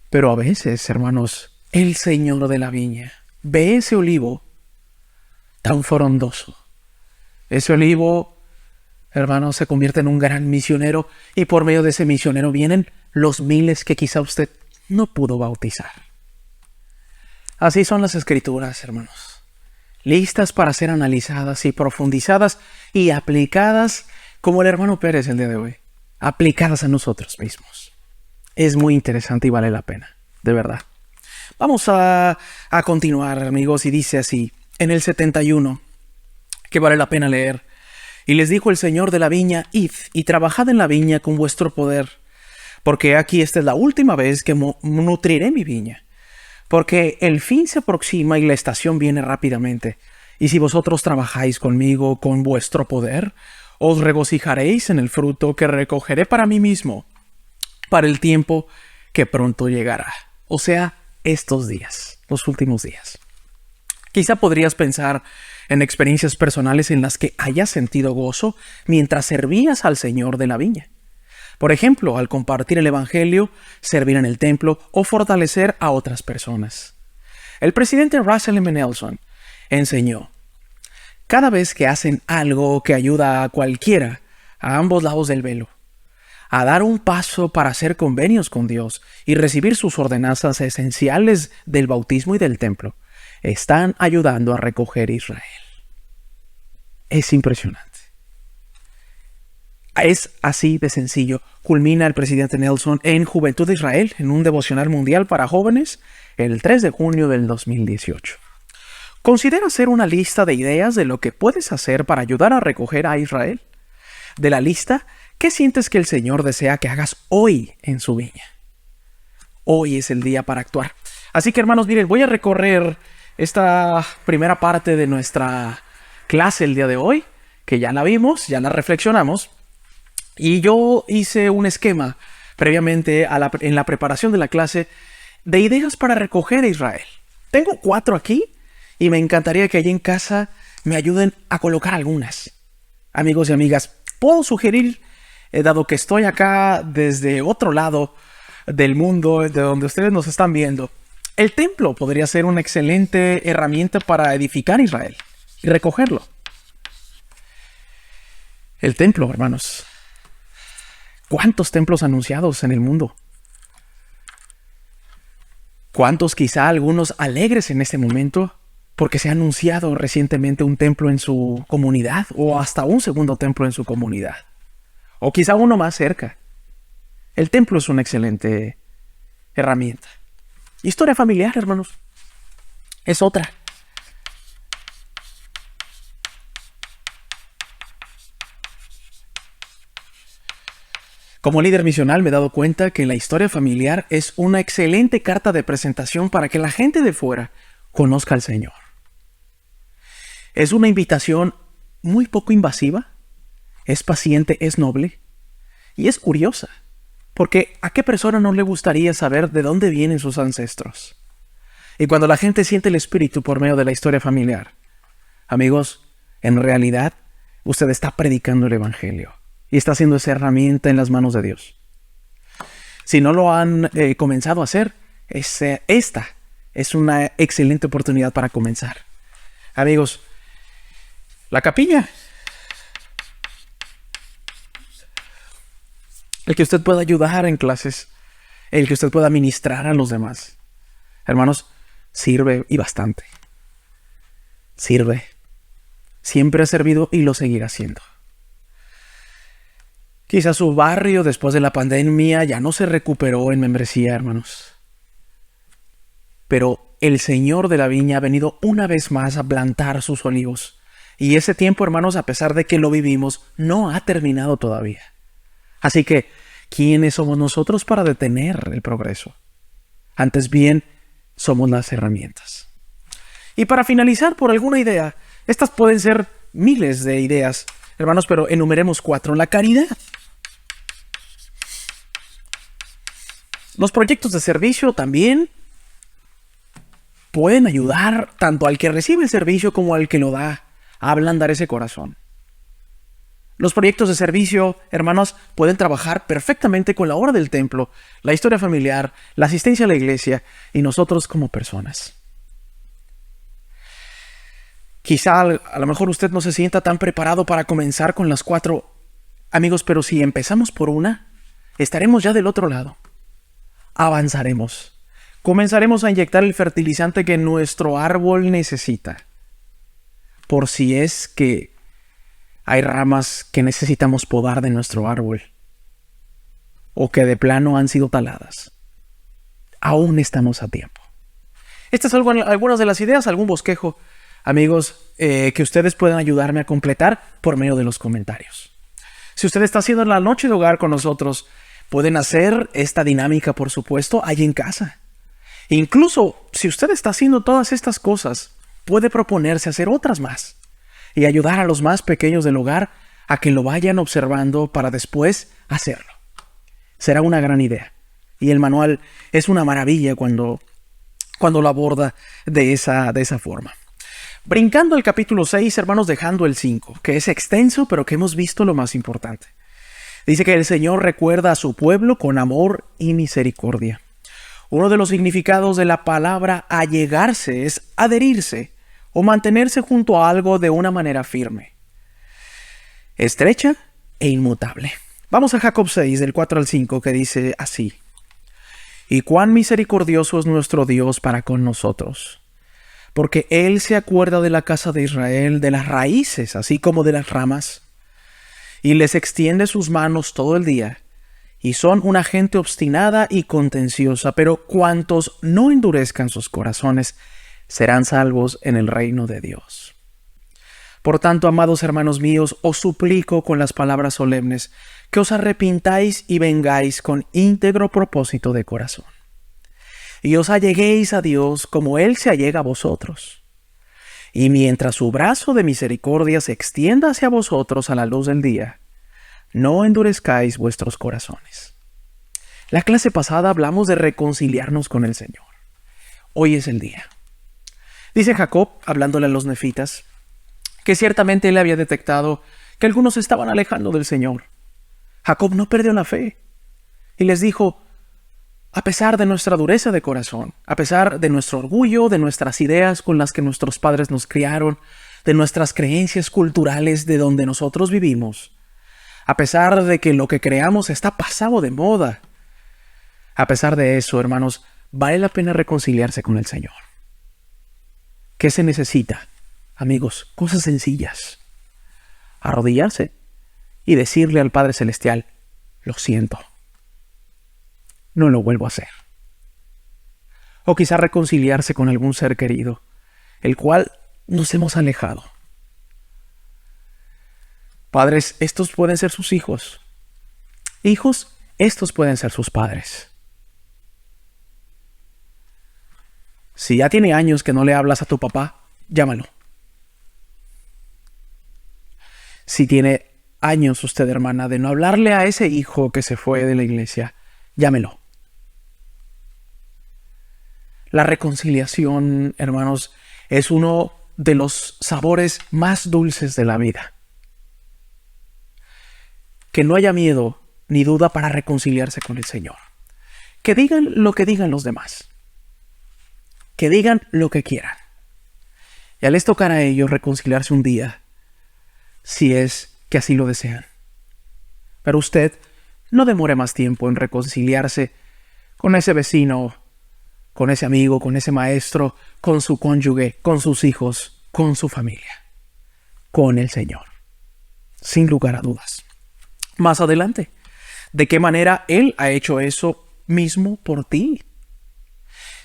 Pero a veces, hermanos, el Señor de la viña ve ese olivo tan frondoso. Ese olivo, hermanos, se convierte en un gran misionero y por medio de ese misionero vienen los miles que quizá usted no pudo bautizar. Así son las Escrituras, hermanos, listas para ser analizadas y profundizadas y aplicadas como el hermano Pérez el día de hoy, aplicadas a nosotros mismos. Es muy interesante y vale la pena, de verdad. Vamos a continuar, amigos, y dice así, en el 71, que vale la pena leer. Y les dijo el Señor de la viña, id y trabajad en la viña con vuestro poder, porque aquí esta es la última vez que nutriré mi viña. Porque el fin se aproxima y la estación viene rápidamente. Y si vosotros trabajáis conmigo con vuestro poder, os regocijaréis en el fruto que recogeré para mí mismo, para el tiempo que pronto llegará. O sea, estos días, los últimos días. Quizá podrías pensar en experiencias personales en las que hayas sentido gozo mientras servías al Señor de la viña. Por ejemplo, al compartir el Evangelio, servir en el templo o fortalecer a otras personas. El presidente Russell M. Nelson enseñó, cada vez que hacen algo que ayuda a cualquiera, a ambos lados del velo, a dar un paso para hacer convenios con Dios y recibir sus ordenanzas esenciales del bautismo y del templo, están ayudando a recoger Israel. Es impresionante. Es así de sencillo. Culmina el presidente Nelson en Juventud de Israel, en un devocional mundial para jóvenes, el 3 de junio del 2018. Considera hacer una lista de ideas de lo que puedes hacer para ayudar a recoger a Israel. De la lista, ¿qué sientes que el Señor desea que hagas hoy en su viña? Hoy es el día para actuar. Así que, hermanos, miren, voy a recorrer esta primera parte de nuestra clase el día de hoy, que ya la vimos, ya la reflexionamos, y yo hice un esquema previamente en la preparación de la clase de ideas para recoger a Israel. Tengo 4 aquí y me encantaría que allí en casa me ayuden a colocar algunas. Amigos y amigas, puedo sugerir, dado que estoy acá desde otro lado del mundo, de donde ustedes nos están viendo, el templo podría ser una excelente herramienta para edificar Israel y recogerlo. El templo, hermanos. ¿Cuántos templos anunciados en el mundo? ¿Cuántos, quizá algunos alegres en este momento, porque se ha anunciado recientemente un templo en su comunidad o hasta un segundo templo en su comunidad? O quizá uno más cerca. El templo es una excelente herramienta. Historia familiar, hermanos, es otra. Como líder misional me he dado cuenta que la historia familiar es una excelente carta de presentación para que la gente de fuera conozca al Señor. Es una invitación muy poco invasiva, es paciente, es noble y es curiosa. Porque ¿a qué persona no le gustaría saber de dónde vienen sus ancestros? Y cuando la gente siente el espíritu por medio de la historia familiar, amigos, en realidad usted está predicando el Evangelio y está haciendo esa herramienta en las manos de Dios. Si no lo han comenzado a hacer, esta es una excelente oportunidad para comenzar. Amigos, la capilla el que usted pueda ayudar en clases, el que usted pueda ministrar a los demás. Hermanos, sirve y bastante. Sirve. Siempre ha servido y lo seguirá haciendo. Quizás su barrio después de la pandemia ya no se recuperó en membresía, hermanos. Pero el Señor de la viña ha venido una vez más a plantar sus olivos. Y ese tiempo, hermanos, a pesar de que lo vivimos, no ha terminado todavía. Así que, ¿quiénes somos nosotros para detener el progreso? Antes bien, somos las herramientas. Y para finalizar por alguna idea, estas pueden ser miles de ideas, hermanos, pero enumeremos 4. La caridad. Los proyectos de servicio también pueden ayudar tanto al que recibe el servicio como al que lo da a ablandar ese corazón. Los proyectos de servicio, hermanos, pueden trabajar perfectamente con la obra del templo, la historia familiar, la asistencia a la iglesia y nosotros como personas. Quizá a lo mejor usted no se sienta tan preparado para comenzar con las 4, amigos, pero si empezamos por una, estaremos ya del otro lado. Avanzaremos. Comenzaremos a inyectar el fertilizante que nuestro árbol necesita. Por si es que hay ramas que necesitamos podar de nuestro árbol o que de plano han sido taladas. Aún estamos a tiempo. Estas son algunas de las ideas, algún bosquejo, amigos, que ustedes pueden ayudarme a completar por medio de los comentarios. Si usted está haciendo la noche de hogar con nosotros, pueden hacer esta dinámica, por supuesto, ahí en casa. Incluso, si usted está haciendo todas estas cosas, puede proponerse hacer otras más y ayudar a los más pequeños del hogar a que lo vayan observando para después hacerlo. Será una gran idea. Y el manual es una maravilla cuando lo aborda de esa forma. Brincando al capítulo 6, hermanos, dejando el 5, que es extenso, pero que hemos visto lo más importante. Dice que el Señor recuerda a su pueblo con amor y misericordia. Uno de los significados de la palabra allegarse es adherirse o mantenerse junto a algo de una manera firme, estrecha e inmutable. Vamos a Jacob 6, del 4 al 5, que dice así: Y cuán misericordioso es nuestro Dios para con nosotros, porque Él se acuerda de la casa de Israel, de las raíces, así como de las ramas, y les extiende sus manos todo el día, y son una gente obstinada y contenciosa, pero cuantos no endurezcan sus corazones serán salvos en el reino de Dios. Por tanto, amados hermanos míos, os suplico con las palabras solemnes que os arrepintáis y vengáis con íntegro propósito de corazón, y os alleguéis a Dios como Él se allega a vosotros. Y mientras su brazo de misericordia se extienda hacia vosotros a la luz del día, no endurezcáis vuestros corazones. La clase pasada hablamos de reconciliarnos con el Señor. Hoy es el día. Dice Jacob, hablándole a los nefitas, que ciertamente él había detectado que algunos se estaban alejando del Señor. Jacob no perdió la fe y les dijo: a pesar de nuestra dureza de corazón, a pesar de nuestro orgullo, de nuestras ideas con las que nuestros padres nos criaron, de nuestras creencias culturales de donde nosotros vivimos, a pesar de que lo que creamos está pasado de moda, a pesar de eso, hermanos, vale la pena reconciliarse con el Señor. ¿Qué se necesita? Amigos, cosas sencillas. Arrodillarse y decirle al Padre Celestial: lo siento, no lo vuelvo a hacer. O quizá reconciliarse con algún ser querido, el cual nos hemos alejado. Padres, estos pueden ser sus hijos. Hijos, estos pueden ser sus padres. Si ya tiene años que no le hablas a tu papá, llámalo. Si tiene años usted, hermana, de no hablarle a ese hijo que se fue de la iglesia, llámelo. La reconciliación, hermanos, es uno de los sabores más dulces de la vida. Que no haya miedo ni duda para reconciliarse con el Señor. Que digan lo que digan los demás. Que digan lo que quieran. Ya les tocará a ellos reconciliarse un día, si es que así lo desean. Pero usted no demore más tiempo en reconciliarse con ese vecino, con ese amigo, con ese maestro, con su cónyuge, con sus hijos, con su familia, con el Señor. Sin lugar a dudas. Más adelante, ¿de qué manera Él ha hecho eso mismo por ti?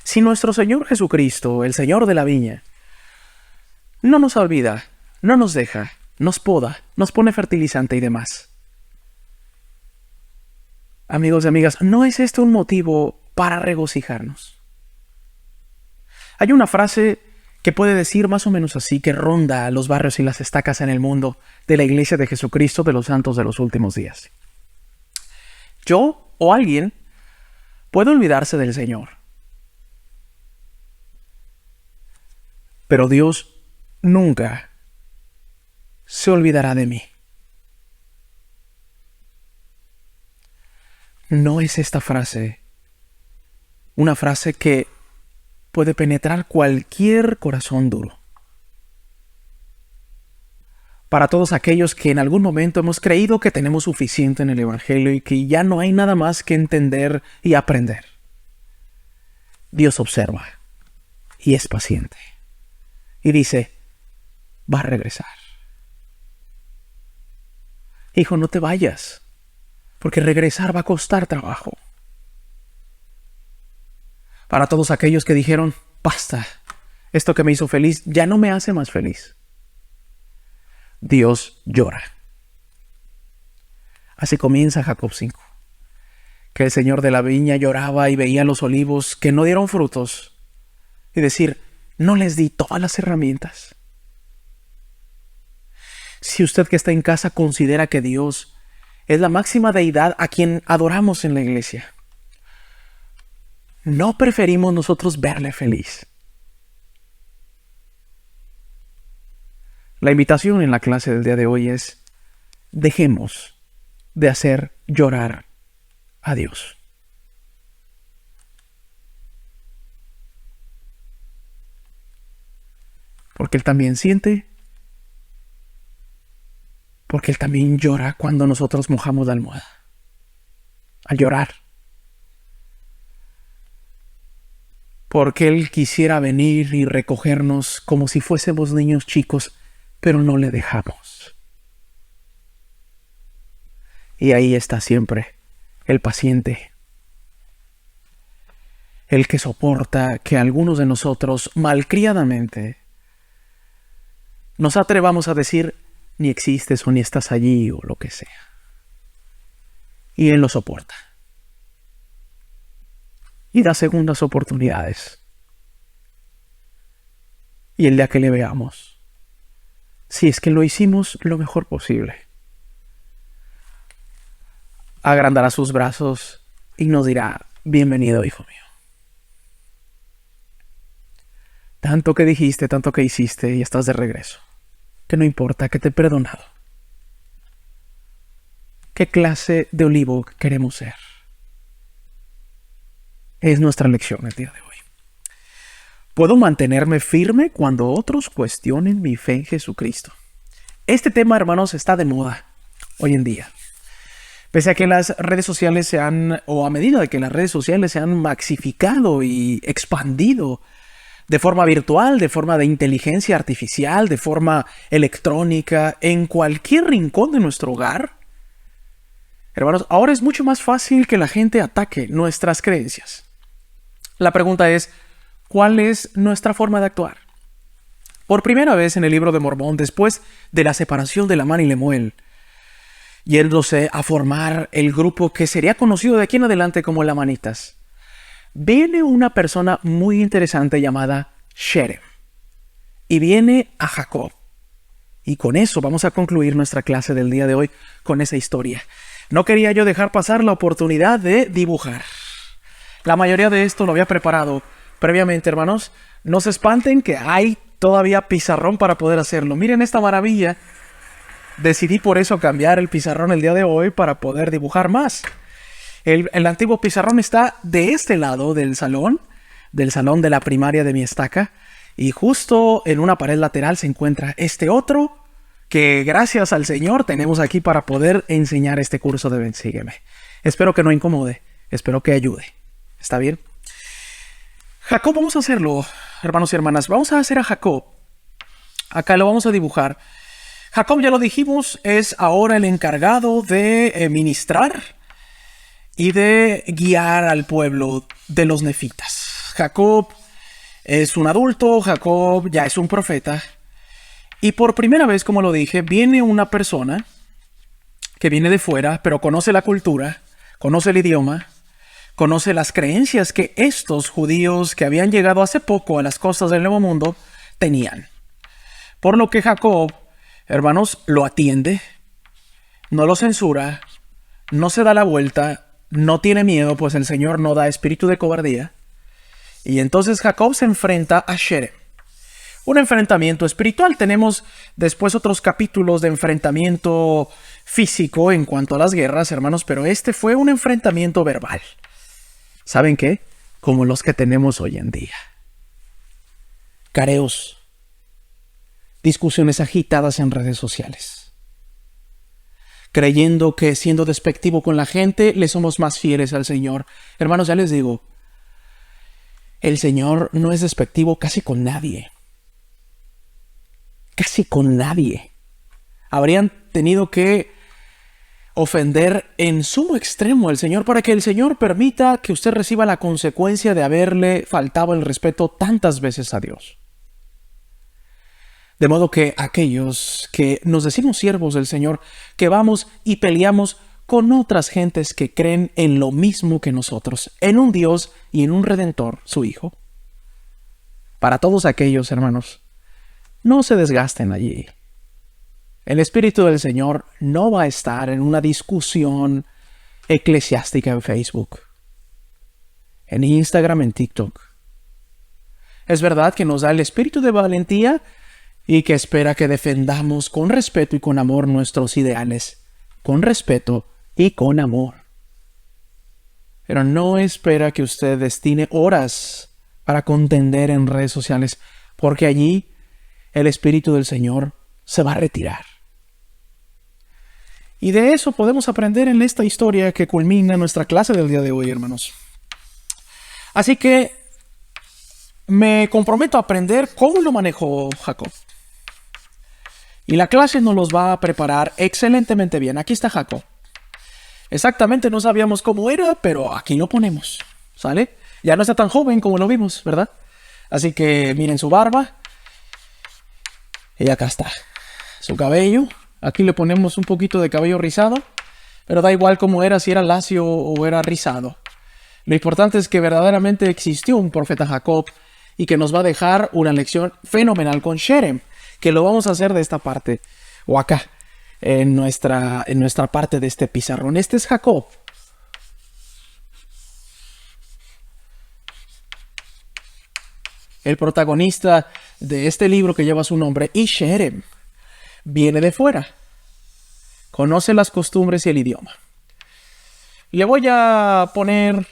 Si nuestro Señor Jesucristo, el Señor de la viña, no nos olvida, no nos deja, nos poda, nos pone fertilizante y demás. Amigos y amigas, ¿no es esto un motivo para regocijarnos? Hay una frase que puede decir más o menos así, que ronda los barrios y las estacas en el mundo de la Iglesia de Jesucristo de los Santos de los Últimos Días. Yo o alguien puede olvidarse del Señor, pero Dios nunca se olvidará de mí. ¿No es esta frase una frase que puede penetrar cualquier corazón duro? Para todos aquellos que en algún momento hemos creído que tenemos suficiente en el Evangelio y que ya no hay nada más que entender y aprender. Dios observa y es paciente. Y dice, va a regresar. Hijo, no te vayas, porque regresar va a costar trabajo. Para todos aquellos que dijeron, basta, esto que me hizo feliz ya no me hace más feliz. Dios llora. Así comienza Jacob 5. Que el Señor de la viña lloraba y veía los olivos que no dieron frutos. Y decir, no les di todas las herramientas. Si usted que está en casa considera que Dios es la máxima deidad a quien adoramos en la iglesia, ¿no preferimos nosotros verle feliz? La invitación en la clase del día de hoy es, dejemos de hacer llorar a Dios. Porque Él también siente, porque Él también llora cuando nosotros mojamos la almohada. Al llorar. Porque Él quisiera venir y recogernos como si fuésemos niños chicos, pero no le dejamos. Y ahí está siempre el paciente, el que soporta que algunos de nosotros malcriadamente nos atrevamos a decir, ni existes o ni estás allí o lo que sea. Y Él lo soporta. Y da segundas oportunidades. Y el día que le veamos, si es que lo hicimos lo mejor posible, agrandará sus brazos y nos dirá, bienvenido, hijo mío. Tanto que dijiste, tanto que hiciste y estás de regreso. Que no importa, que te he perdonado. ¿Qué clase de olivo queremos ser? Es nuestra lección el día de hoy. ¿Puedo mantenerme firme cuando otros cuestionen mi fe en Jesucristo? Este tema, hermanos, está de moda hoy en día. Pese a que las redes sociales a medida de que las redes sociales se han maxificado y expandido de forma virtual, de forma de inteligencia artificial, de forma electrónica, en cualquier rincón de nuestro hogar, hermanos, ahora es mucho más fácil que la gente ataque nuestras creencias. La pregunta es, ¿cuál es nuestra forma de actuar? Por primera vez en el libro de Mormón, después de la separación de Lamán y Lemuel, yéndose a formar el grupo que sería conocido de aquí en adelante como Lamanitas, viene una persona muy interesante llamada Sherem y viene a Jacob. Y con eso vamos a concluir nuestra clase del día de hoy con esa historia. No quería yo dejar pasar la oportunidad de dibujar. La mayoría de esto lo había preparado previamente, hermanos. No se espanten que hay todavía pizarrón para poder hacerlo. Miren esta maravilla. Decidí por eso cambiar el pizarrón el día de hoy para poder dibujar más. El antiguo pizarrón está de este lado del salón de la primaria de mi estaca, y justo en una pared lateral se encuentra este otro que gracias al Señor tenemos aquí para poder enseñar este curso de Ven, Sígueme. Espero que no incomode, espero que ayude. ¿Está bien? Jacob, vamos a hacerlo, hermanos y hermanas. Vamos a hacer a Jacob. Acá lo vamos a dibujar. Jacob, ya lo dijimos, es ahora el encargado de ministrar y de guiar al pueblo de los nefitas. Jacob es un adulto, Jacob ya es un profeta. Y por primera vez, como lo dije, viene una persona que viene de fuera, pero conoce la cultura, conoce el idioma, conoce las creencias que estos judíos que habían llegado hace poco a las costas del Nuevo Mundo tenían. Por lo que Jacob, hermanos, lo atiende, no lo censura, no se da la vuelta, no tiene miedo, pues el Señor no da espíritu de cobardía. Y entonces Jacob se enfrenta a Sherem. Un enfrentamiento espiritual. Tenemos después otros capítulos de enfrentamiento físico en cuanto a las guerras, hermanos, pero este fue un enfrentamiento verbal. ¿Saben qué? Como los que tenemos hoy en día. Careos. Discusiones agitadas en redes sociales. Creyendo que siendo despectivo con la gente, le somos más fieles al Señor. Hermanos, ya les digo, el Señor no es despectivo casi con nadie. Casi con nadie. Habrían tenido que ofender en sumo extremo al Señor para que el Señor permita que usted reciba la consecuencia de haberle faltado el respeto tantas veces a Dios. De modo que aquellos que nos decimos siervos del Señor, que vamos y peleamos con otras gentes que creen en lo mismo que nosotros, en un Dios y en un Redentor, su Hijo. Para todos aquellos, hermanos, no se desgasten allí. El Espíritu del Señor no va a estar en una discusión eclesiástica en Facebook, en Instagram, en TikTok. Es verdad que nos da el espíritu de valentía y que espera que defendamos con respeto y con amor nuestros ideales, con respeto y con amor. Pero no espera que usted destine horas para contender en redes sociales, porque allí el Espíritu del Señor se va a retirar. Y de eso podemos aprender en esta historia que culmina nuestra clase del día de hoy, hermanos. Así que me comprometo a aprender cómo lo manejó Jacob. Y la clase nos los va a preparar excelentemente bien. Aquí está Jacob. Exactamente no sabíamos cómo era, pero aquí lo ponemos. ¿Sale? Ya no está tan joven como lo vimos, ¿verdad? Así que miren su barba. Y acá está. Su cabello. Aquí le ponemos un poquito de cabello rizado. Pero da igual cómo era, si era lacio o era rizado. Lo importante es que verdaderamente existió un profeta Jacob y que nos va a dejar una lección fenomenal con Sherem, que lo vamos a hacer de esta parte, o acá, en nuestra parte de este pizarrón. Este es Jacob. El protagonista de este libro que lleva su nombre, y Sherem viene de fuera. Conoce las costumbres y el idioma. Le voy a poner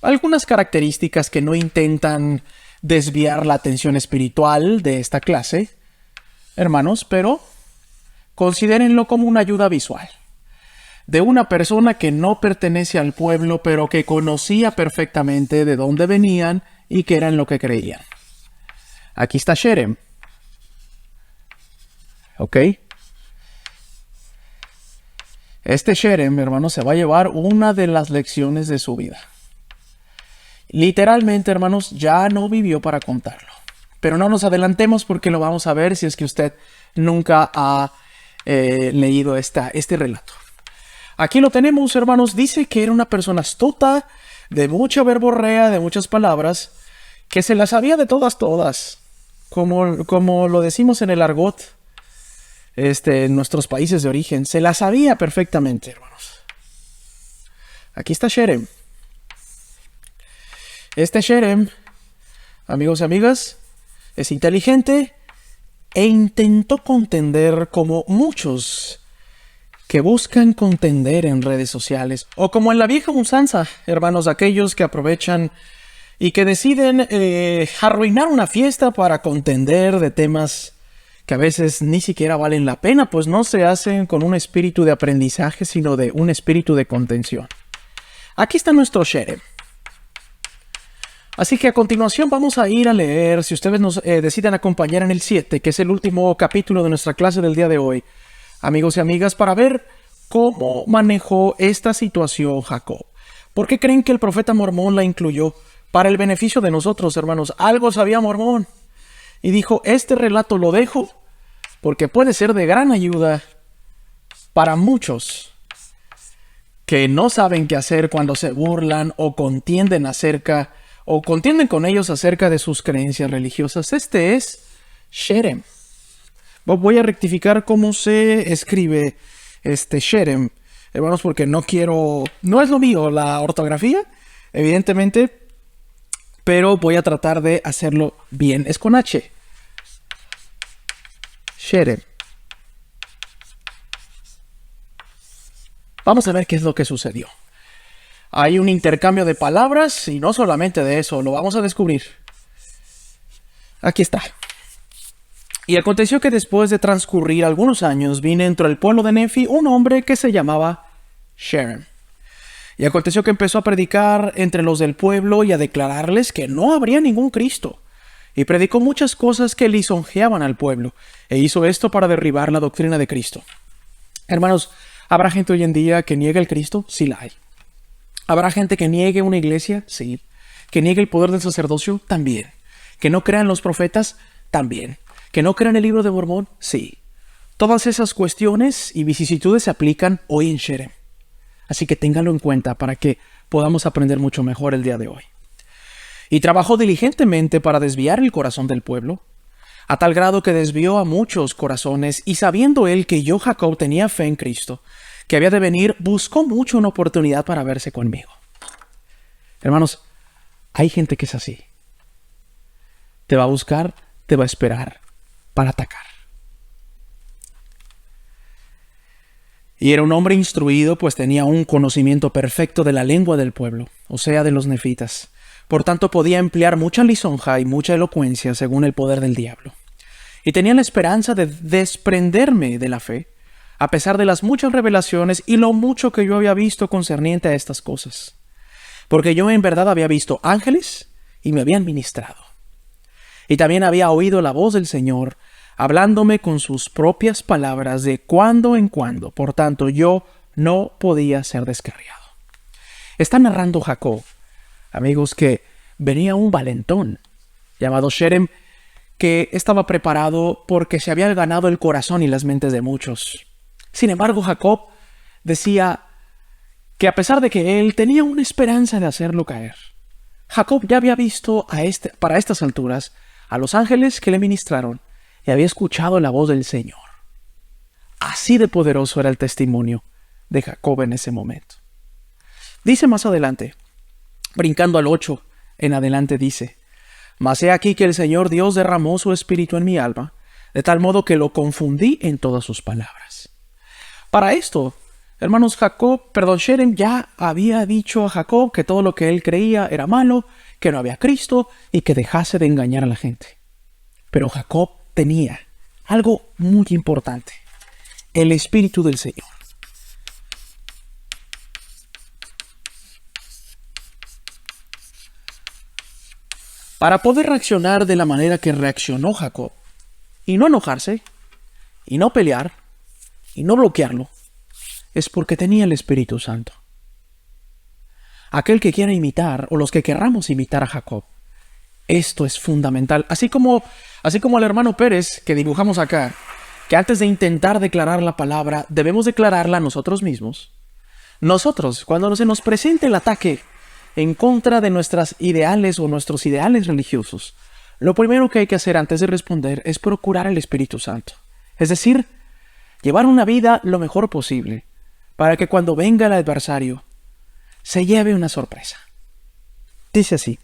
algunas características que no intentan desviar la atención espiritual de esta clase, hermanos, pero considérenlo como una ayuda visual. De una persona que no pertenece al pueblo, pero que conocía perfectamente de dónde venían y qué era en lo que creían. Aquí está Sherem. ¿Ok? Este Sherem, hermanos, se va a llevar una de las lecciones de su vida. Literalmente, hermanos, ya no vivió para contarlo. Pero no nos adelantemos porque lo vamos a ver si es que usted nunca ha leído este relato. Aquí lo tenemos, hermanos. Dice que era una persona astuta, de mucha verborrea, de muchas palabras, que se las sabía de todas. Como lo decimos en el argot, en nuestros países de origen. Se las sabía perfectamente, hermanos. Aquí está Sherem. Este Sherem, amigos y amigas, es inteligente e intentó contender como muchos que buscan contender en redes sociales, o como en la vieja usanza, hermanos, aquellos que aprovechan y que deciden arruinar una fiesta para contender de temas que a veces ni siquiera valen la pena, pues no se hacen con un espíritu de aprendizaje, sino de un espíritu de contención. Aquí está nuestro Sherem. Así que a continuación vamos a ir a leer, si ustedes nos deciden acompañar en el 7, que es el último capítulo de nuestra clase del día de hoy, amigos y amigas, para ver cómo manejó esta situación Jacob. ¿Por qué creen que el profeta Mormón la incluyó? Para el beneficio de nosotros, hermanos. Algo sabía Mormón. Y dijo, este relato lo dejo porque puede ser de gran ayuda para muchos que no saben qué hacer cuando se burlan o contienden con ellos acerca de sus creencias religiosas. Este es Sherem. Voy a rectificar cómo se escribe Sherem, hermanos, porque no es lo mío la ortografía, evidentemente, pero voy a tratar de hacerlo bien. Es con H. Sherem. Vamos a ver qué es lo que sucedió. Hay un intercambio de palabras y no solamente de eso, lo vamos a descubrir. Aquí está. Y aconteció que después de transcurrir algunos años vino entre el pueblo de Nefi un hombre que se llamaba Sherem. Y aconteció que empezó a predicar entre los del pueblo y a declararles que no habría ningún Cristo. Y predicó muchas cosas que lisonjeaban al pueblo. E hizo esto para derribar la doctrina de Cristo. Hermanos, ¿habrá gente hoy en día que niegue el Cristo? Sí la hay. ¿Habrá gente que niegue una iglesia? Sí. ¿Que niegue el poder del sacerdocio? También. ¿Que no crea en los profetas? También. ¿Que no crea en el libro de Mormón? Sí. Todas esas cuestiones y vicisitudes se aplican hoy en Sherem. Así que ténganlo en cuenta para que podamos aprender mucho mejor el día de hoy. Y trabajó diligentemente para desviar el corazón del pueblo, a tal grado que desvió a muchos corazones, y sabiendo él que yo, Jacob, tenía fe en Cristo, que había de venir, buscó mucho una oportunidad para verse conmigo. Hermanos, hay gente que es así. Te va a buscar, te va a esperar para atacar. Y era un hombre instruido, pues tenía un conocimiento perfecto de la lengua del pueblo, o sea, de los nefitas. Por tanto, podía emplear mucha lisonja y mucha elocuencia según el poder del diablo. Y tenía la esperanza de desprenderme de la fe, a pesar de las muchas revelaciones y lo mucho que yo había visto concerniente a estas cosas. Porque yo en verdad había visto ángeles y me habían ministrado. Y también había oído la voz del Señor, hablándome con sus propias palabras de cuando en cuando. Por tanto, yo no podía ser descarriado. Está narrando Jacob, amigos, que venía un valentón llamado Sherem, que estaba preparado porque se había ganado el corazón y las mentes de muchos. Sin embargo, Jacob decía que a pesar de que él tenía una esperanza de hacerlo caer, Jacob ya había visto para estas alturas a los ángeles que le ministraron y había escuchado la voz del Señor. Así de poderoso era el testimonio de Jacob en ese momento. Dice más adelante, brincando al 8 en adelante, dice: Mas he aquí que el Señor Dios derramó su espíritu en mi alma, de tal modo que lo confundí en todas sus palabras. Para esto, hermanos, Sherem ya había dicho a Jacob que todo lo que él creía era malo, que no había Cristo y que dejase de engañar a la gente. Pero Jacob tenía algo muy importante: el Espíritu del Señor. Para poder reaccionar de la manera que reaccionó Jacob, y no enojarse, y no pelear, y no bloquearlo, es porque tenía el Espíritu Santo. Aquel que quiera imitar, o los que querramos imitar a Jacob, esto es fundamental. Así como el hermano Pérez que dibujamos acá, que antes de intentar declarar la palabra, debemos declararla nosotros mismos. Nosotros, cuando se nos presente el ataque en contra de nuestros ideales o nuestros ideales religiosos, lo primero que hay que hacer antes de responder es procurar el Espíritu Santo. Es decir, llevar una vida lo mejor posible, para que cuando venga el adversario, se lleve una sorpresa. Dice así: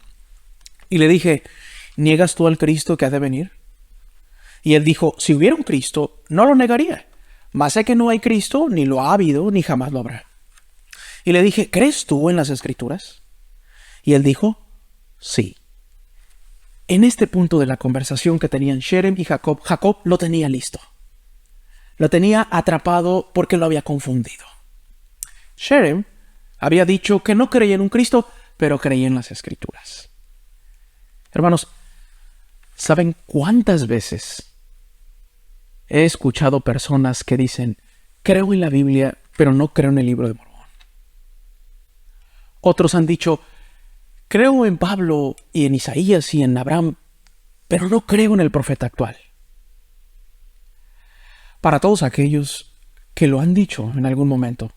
Y le dije, ¿niegas tú al Cristo que ha de venir? Y él dijo, si hubiera un Cristo, no lo negaría. Mas sé que no hay Cristo, ni lo ha habido, ni jamás lo habrá. Y le dije, ¿crees tú en las Escrituras? Y él dijo, sí. En este punto de la conversación que tenían Sherem y Jacob, Jacob lo tenía listo. Lo tenía atrapado porque lo había confundido. Sherem Había dicho que no creía en un Cristo, pero creía en las Escrituras. Hermanos, ¿saben cuántas veces he escuchado personas que dicen, creo en la Biblia, pero no creo en el libro de Mormón? Otros han dicho, creo en Pablo y en Isaías y en Abraham, pero no creo en el profeta actual. Para todos aquellos que lo han dicho en algún momento,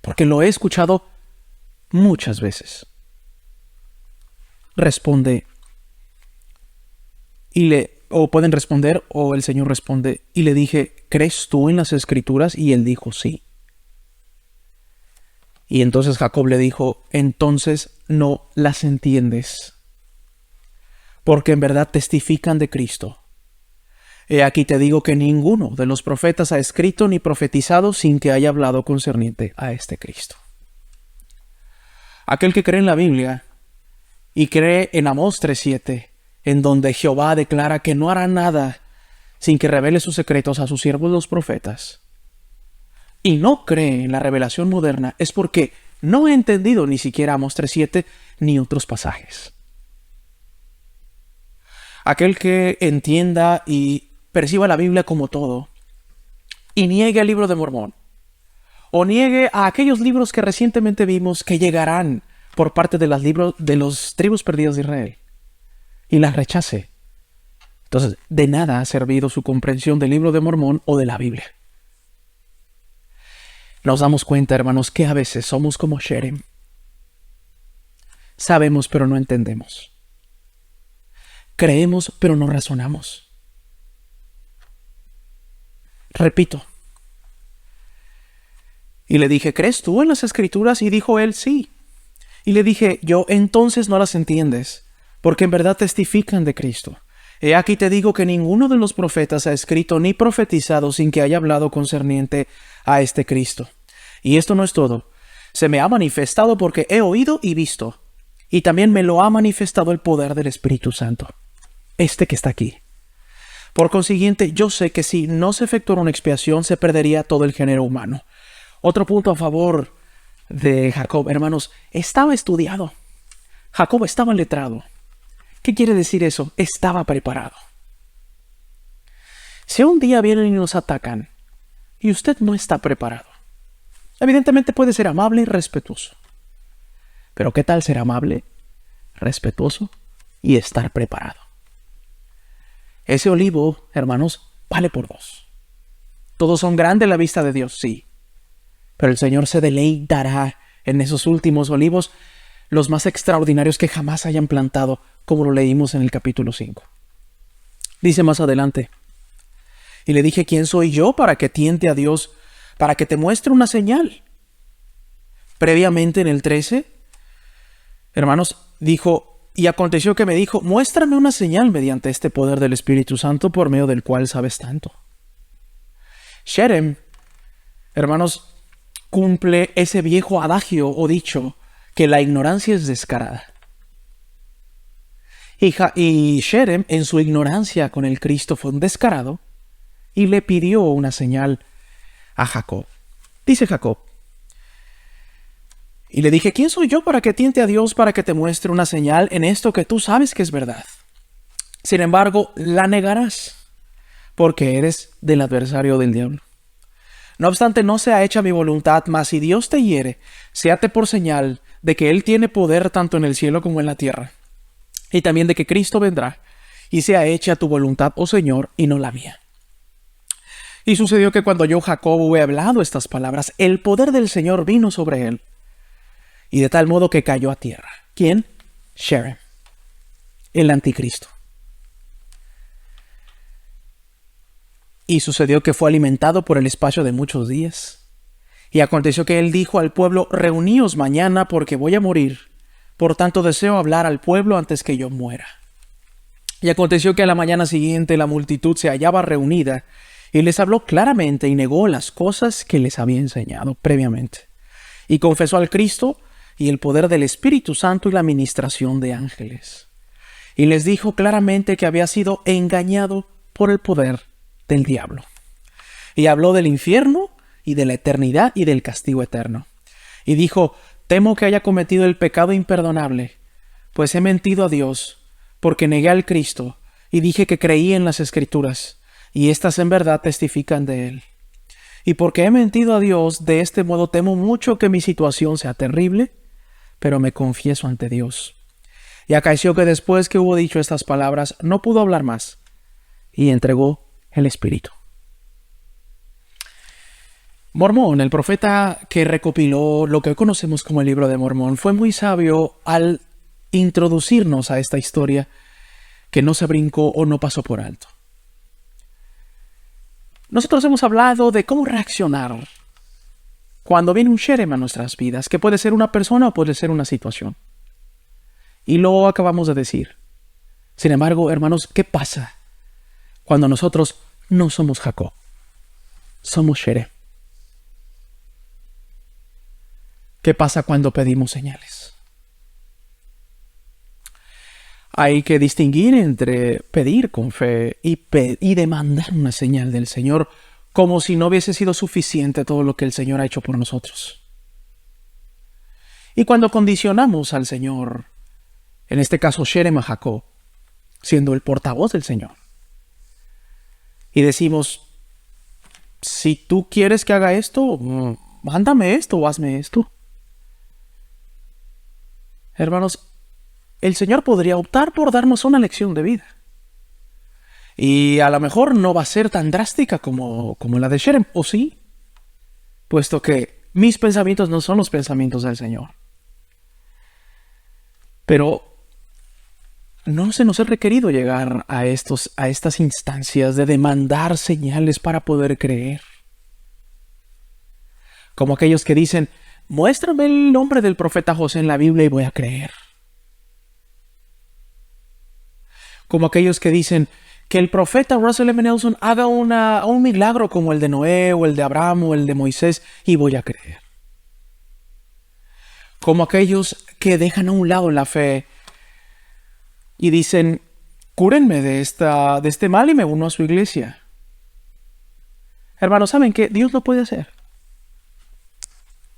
porque lo he escuchado muchas veces, responde, o pueden responder, o el Señor responde, y le dije, ¿crees tú en las Escrituras? Y él dijo, sí. Y entonces Jacob le dijo, entonces no las entiendes, porque en verdad testifican de Cristo. He aquí te digo que ninguno de los profetas ha escrito ni profetizado sin que haya hablado concerniente a este Cristo. Aquel que cree en la Biblia y cree en Amós 3:7, en donde Jehová declara que no hará nada sin que revele sus secretos a sus siervos los profetas, y no cree en la revelación moderna, es porque no ha entendido ni siquiera Amós 3:7 ni otros pasajes. Aquel que entienda y perciba la Biblia como todo, y niegue el libro de Mormón, o niegue a aquellos libros que recientemente vimos que llegarán por parte de los tribus perdidas de Israel, y las rechace, entonces de nada ha servido su comprensión del libro de Mormón o de la Biblia. Nos damos cuenta, hermanos, que a veces somos como Sherem. Sabemos pero no entendemos. Creemos pero no razonamos. Repito. Y le dije, ¿crees tú en las Escrituras? Y dijo él, sí. Y le dije, yo, entonces no las entiendes, porque en verdad testifican de Cristo. He aquí te digo que ninguno de los profetas ha escrito ni profetizado sin que haya hablado concerniente a este Cristo. Y esto no es todo. Se me ha manifestado porque he oído y visto, y también me lo ha manifestado el poder del Espíritu Santo, este que está aquí. Por consiguiente, yo sé que si no se efectuara una expiación, se perdería todo el género humano. Otro punto a favor de Jacob, hermanos, estaba estudiado. Jacob estaba letrado. ¿Qué quiere decir eso? Estaba preparado. Si un día vienen y nos atacan, y usted no está preparado, evidentemente puede ser amable y respetuoso. Pero ¿qué tal ser amable, respetuoso y estar preparado? Ese olivo, hermanos, vale por 2. Todos son grandes a la vista de Dios, sí. Pero el Señor se deleitará en esos últimos olivos, los más extraordinarios que jamás hayan plantado, como lo leímos en el capítulo 5. Dice más adelante, y le dije, ¿quién soy yo para que tiente a Dios, para que te muestre una señal? Previamente en el 13, hermanos, dijo, y aconteció que me dijo, muéstrame una señal mediante este poder del Espíritu Santo por medio del cual sabes tanto. Sherem, hermanos, cumple ese viejo adagio o dicho que la ignorancia es descarada. Y Sherem, en su ignorancia con el Cristo, fue un descarado y le pidió una señal a Jacob. Dice Jacob, y le dije, ¿quién soy yo para que tiente a Dios para que te muestre una señal en esto que tú sabes que es verdad? Sin embargo, la negarás, porque eres del adversario del diablo. No obstante, no sea hecha mi voluntad, mas si Dios te hiere, séate por señal de que Él tiene poder tanto en el cielo como en la tierra, y también de que Cristo vendrá, y sea hecha tu voluntad, oh Señor, y no la mía. Y sucedió que cuando yo, Jacob, hube hablado estas palabras, el poder del Señor vino sobre él, y de tal modo que cayó a tierra. ¿Quién? Sherem, el anticristo. Y sucedió que fue alimentado por el espacio de muchos días. Y aconteció que él dijo al pueblo, reuníos mañana porque voy a morir. Por tanto deseo hablar al pueblo antes que yo muera. Y aconteció que a la mañana siguiente la multitud se hallaba reunida y les habló claramente y negó las cosas que les había enseñado previamente. Y confesó al Cristo y el poder del Espíritu Santo y la ministración de ángeles. Y les dijo claramente que había sido engañado por el poder del diablo. Y habló del infierno y de la eternidad y del castigo eterno. y dijo: temo que haya cometido el pecado imperdonable, pues he mentido a Dios, porque negué al Cristo, y dije que creí en las Escrituras, y éstas en verdad testifican de él. Y porque he mentido a Dios, de este modo temo mucho que mi situación sea terrible, pero me confieso ante Dios. Y acaeció que después que hubo dicho estas palabras, no pudo hablar más, y entregó el espíritu. Mormón, el profeta que recopiló lo que hoy conocemos como el Libro de Mormón, fue muy sabio al introducirnos a esta historia que no se brincó o no pasó por alto. Nosotros hemos hablado de cómo reaccionar cuando viene un Sherem a nuestras vidas, que puede ser una persona o puede ser una situación. Y lo acabamos de decir. Sin embargo, hermanos, ¿qué pasa cuando nosotros no somos Jacob? Somos Sherem. ¿Qué pasa cuando pedimos señales? Hay que distinguir entre pedir con fe y demandar una señal del Señor, como si no hubiese sido suficiente todo lo que el Señor ha hecho por nosotros. Y cuando condicionamos al Señor, en este caso Sherem a Jacob, siendo el portavoz del Señor, y decimos: si tú quieres que haga esto, mándame esto o hazme esto. Hermanos, el Señor podría optar por darnos una lección de vida. Y a lo mejor no va a ser tan drástica como la de Sherem, ¿o sí? Puesto que mis pensamientos no son los pensamientos del Señor. Pero no se nos ha requerido llegar a estas instancias de demandar señales para poder creer. Como aquellos que dicen: muéstrame el nombre del profeta José en la Biblia y voy a creer. Como aquellos que dicen que el profeta Russell M. Nelson haga un milagro como el de Noé o el de Abraham o el de Moisés y voy a creer. Como aquellos que dejan a un lado la fe y dicen: cúrenme de este mal y me uno a su iglesia. Hermanos, ¿saben qué? Dios lo puede hacer.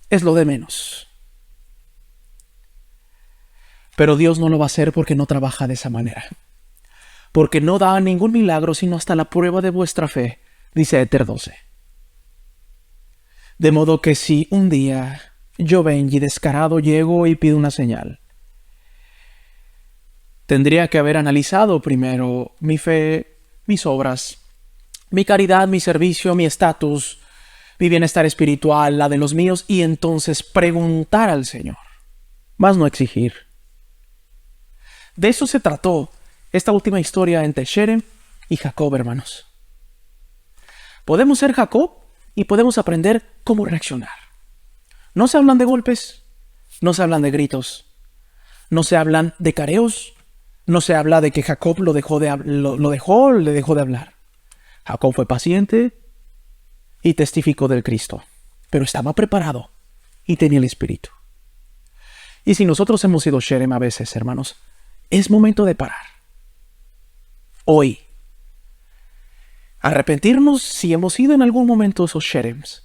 Es lo de menos. Pero Dios no lo va a hacer porque no trabaja de esa manera. Porque no da ningún milagro sino hasta la prueba de vuestra fe, dice Éter 12. De modo que si un día yo, Benji, descarado, llego y pido una señal, tendría que haber analizado primero mi fe, mis obras, mi caridad, mi servicio, mi estatus, mi bienestar espiritual, la de los míos, y entonces preguntar al Señor, más no exigir. De eso se trató esta última historia entre Sherem y Jacob, hermanos. Podemos ser Jacob y podemos aprender cómo reaccionar. No se hablan de golpes, no se hablan de gritos, no se hablan de careos, no se habla de que Jacob le dejó de hablar. Jacob fue paciente y testificó del Cristo, pero estaba preparado y tenía el Espíritu. Y si nosotros hemos sido Sherem a veces, hermanos, es momento de parar. Hoy, arrepentirnos si hemos sido en algún momento esos Sherems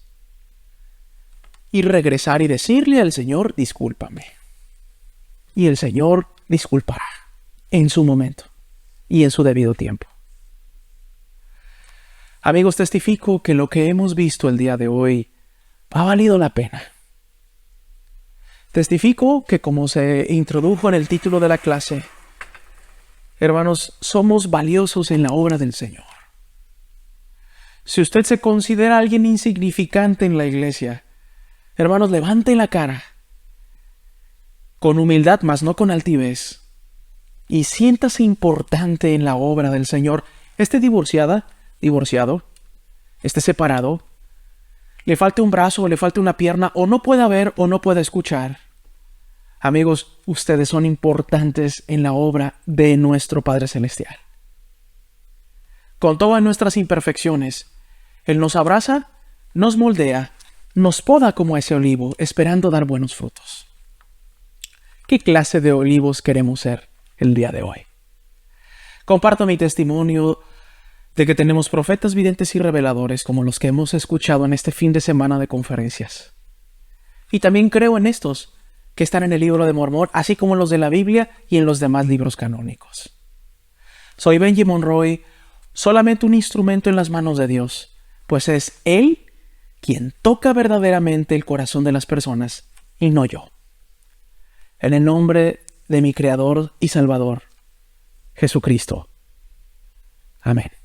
y regresar y decirle al Señor: discúlpame. Y el Señor disculpará en su momento y en su debido tiempo. Amigos, testifico que lo que hemos visto el día de hoy ha valido la pena. Testifico que, como se introdujo en el título de la clase, hermanos, somos valiosos en la obra del Señor. Si usted se considera alguien insignificante en la iglesia, hermanos, levante la cara, con humildad, mas no con altivez, y siéntase importante en la obra del Señor. Esté divorciado, esté separado, le falte un brazo o le falte una pierna, o no pueda ver o no pueda escuchar. Amigos, ustedes son importantes en la obra de nuestro Padre Celestial. Con todas nuestras imperfecciones, Él nos abraza, nos moldea, nos poda como ese olivo, esperando dar buenos frutos. ¿Qué clase de olivos queremos ser el día de hoy? Comparto mi testimonio de que tenemos profetas, videntes y reveladores como los que hemos escuchado en este fin de semana de conferencias. Y también creo en estos que están en el libro de Mormón, así como en los de la Biblia y en los demás libros canónicos. Soy Benji Monroy, solamente un instrumento en las manos de Dios, pues es Él quien toca verdaderamente el corazón de las personas y no yo. En el nombre de mi Creador y Salvador, Jesucristo. Amén.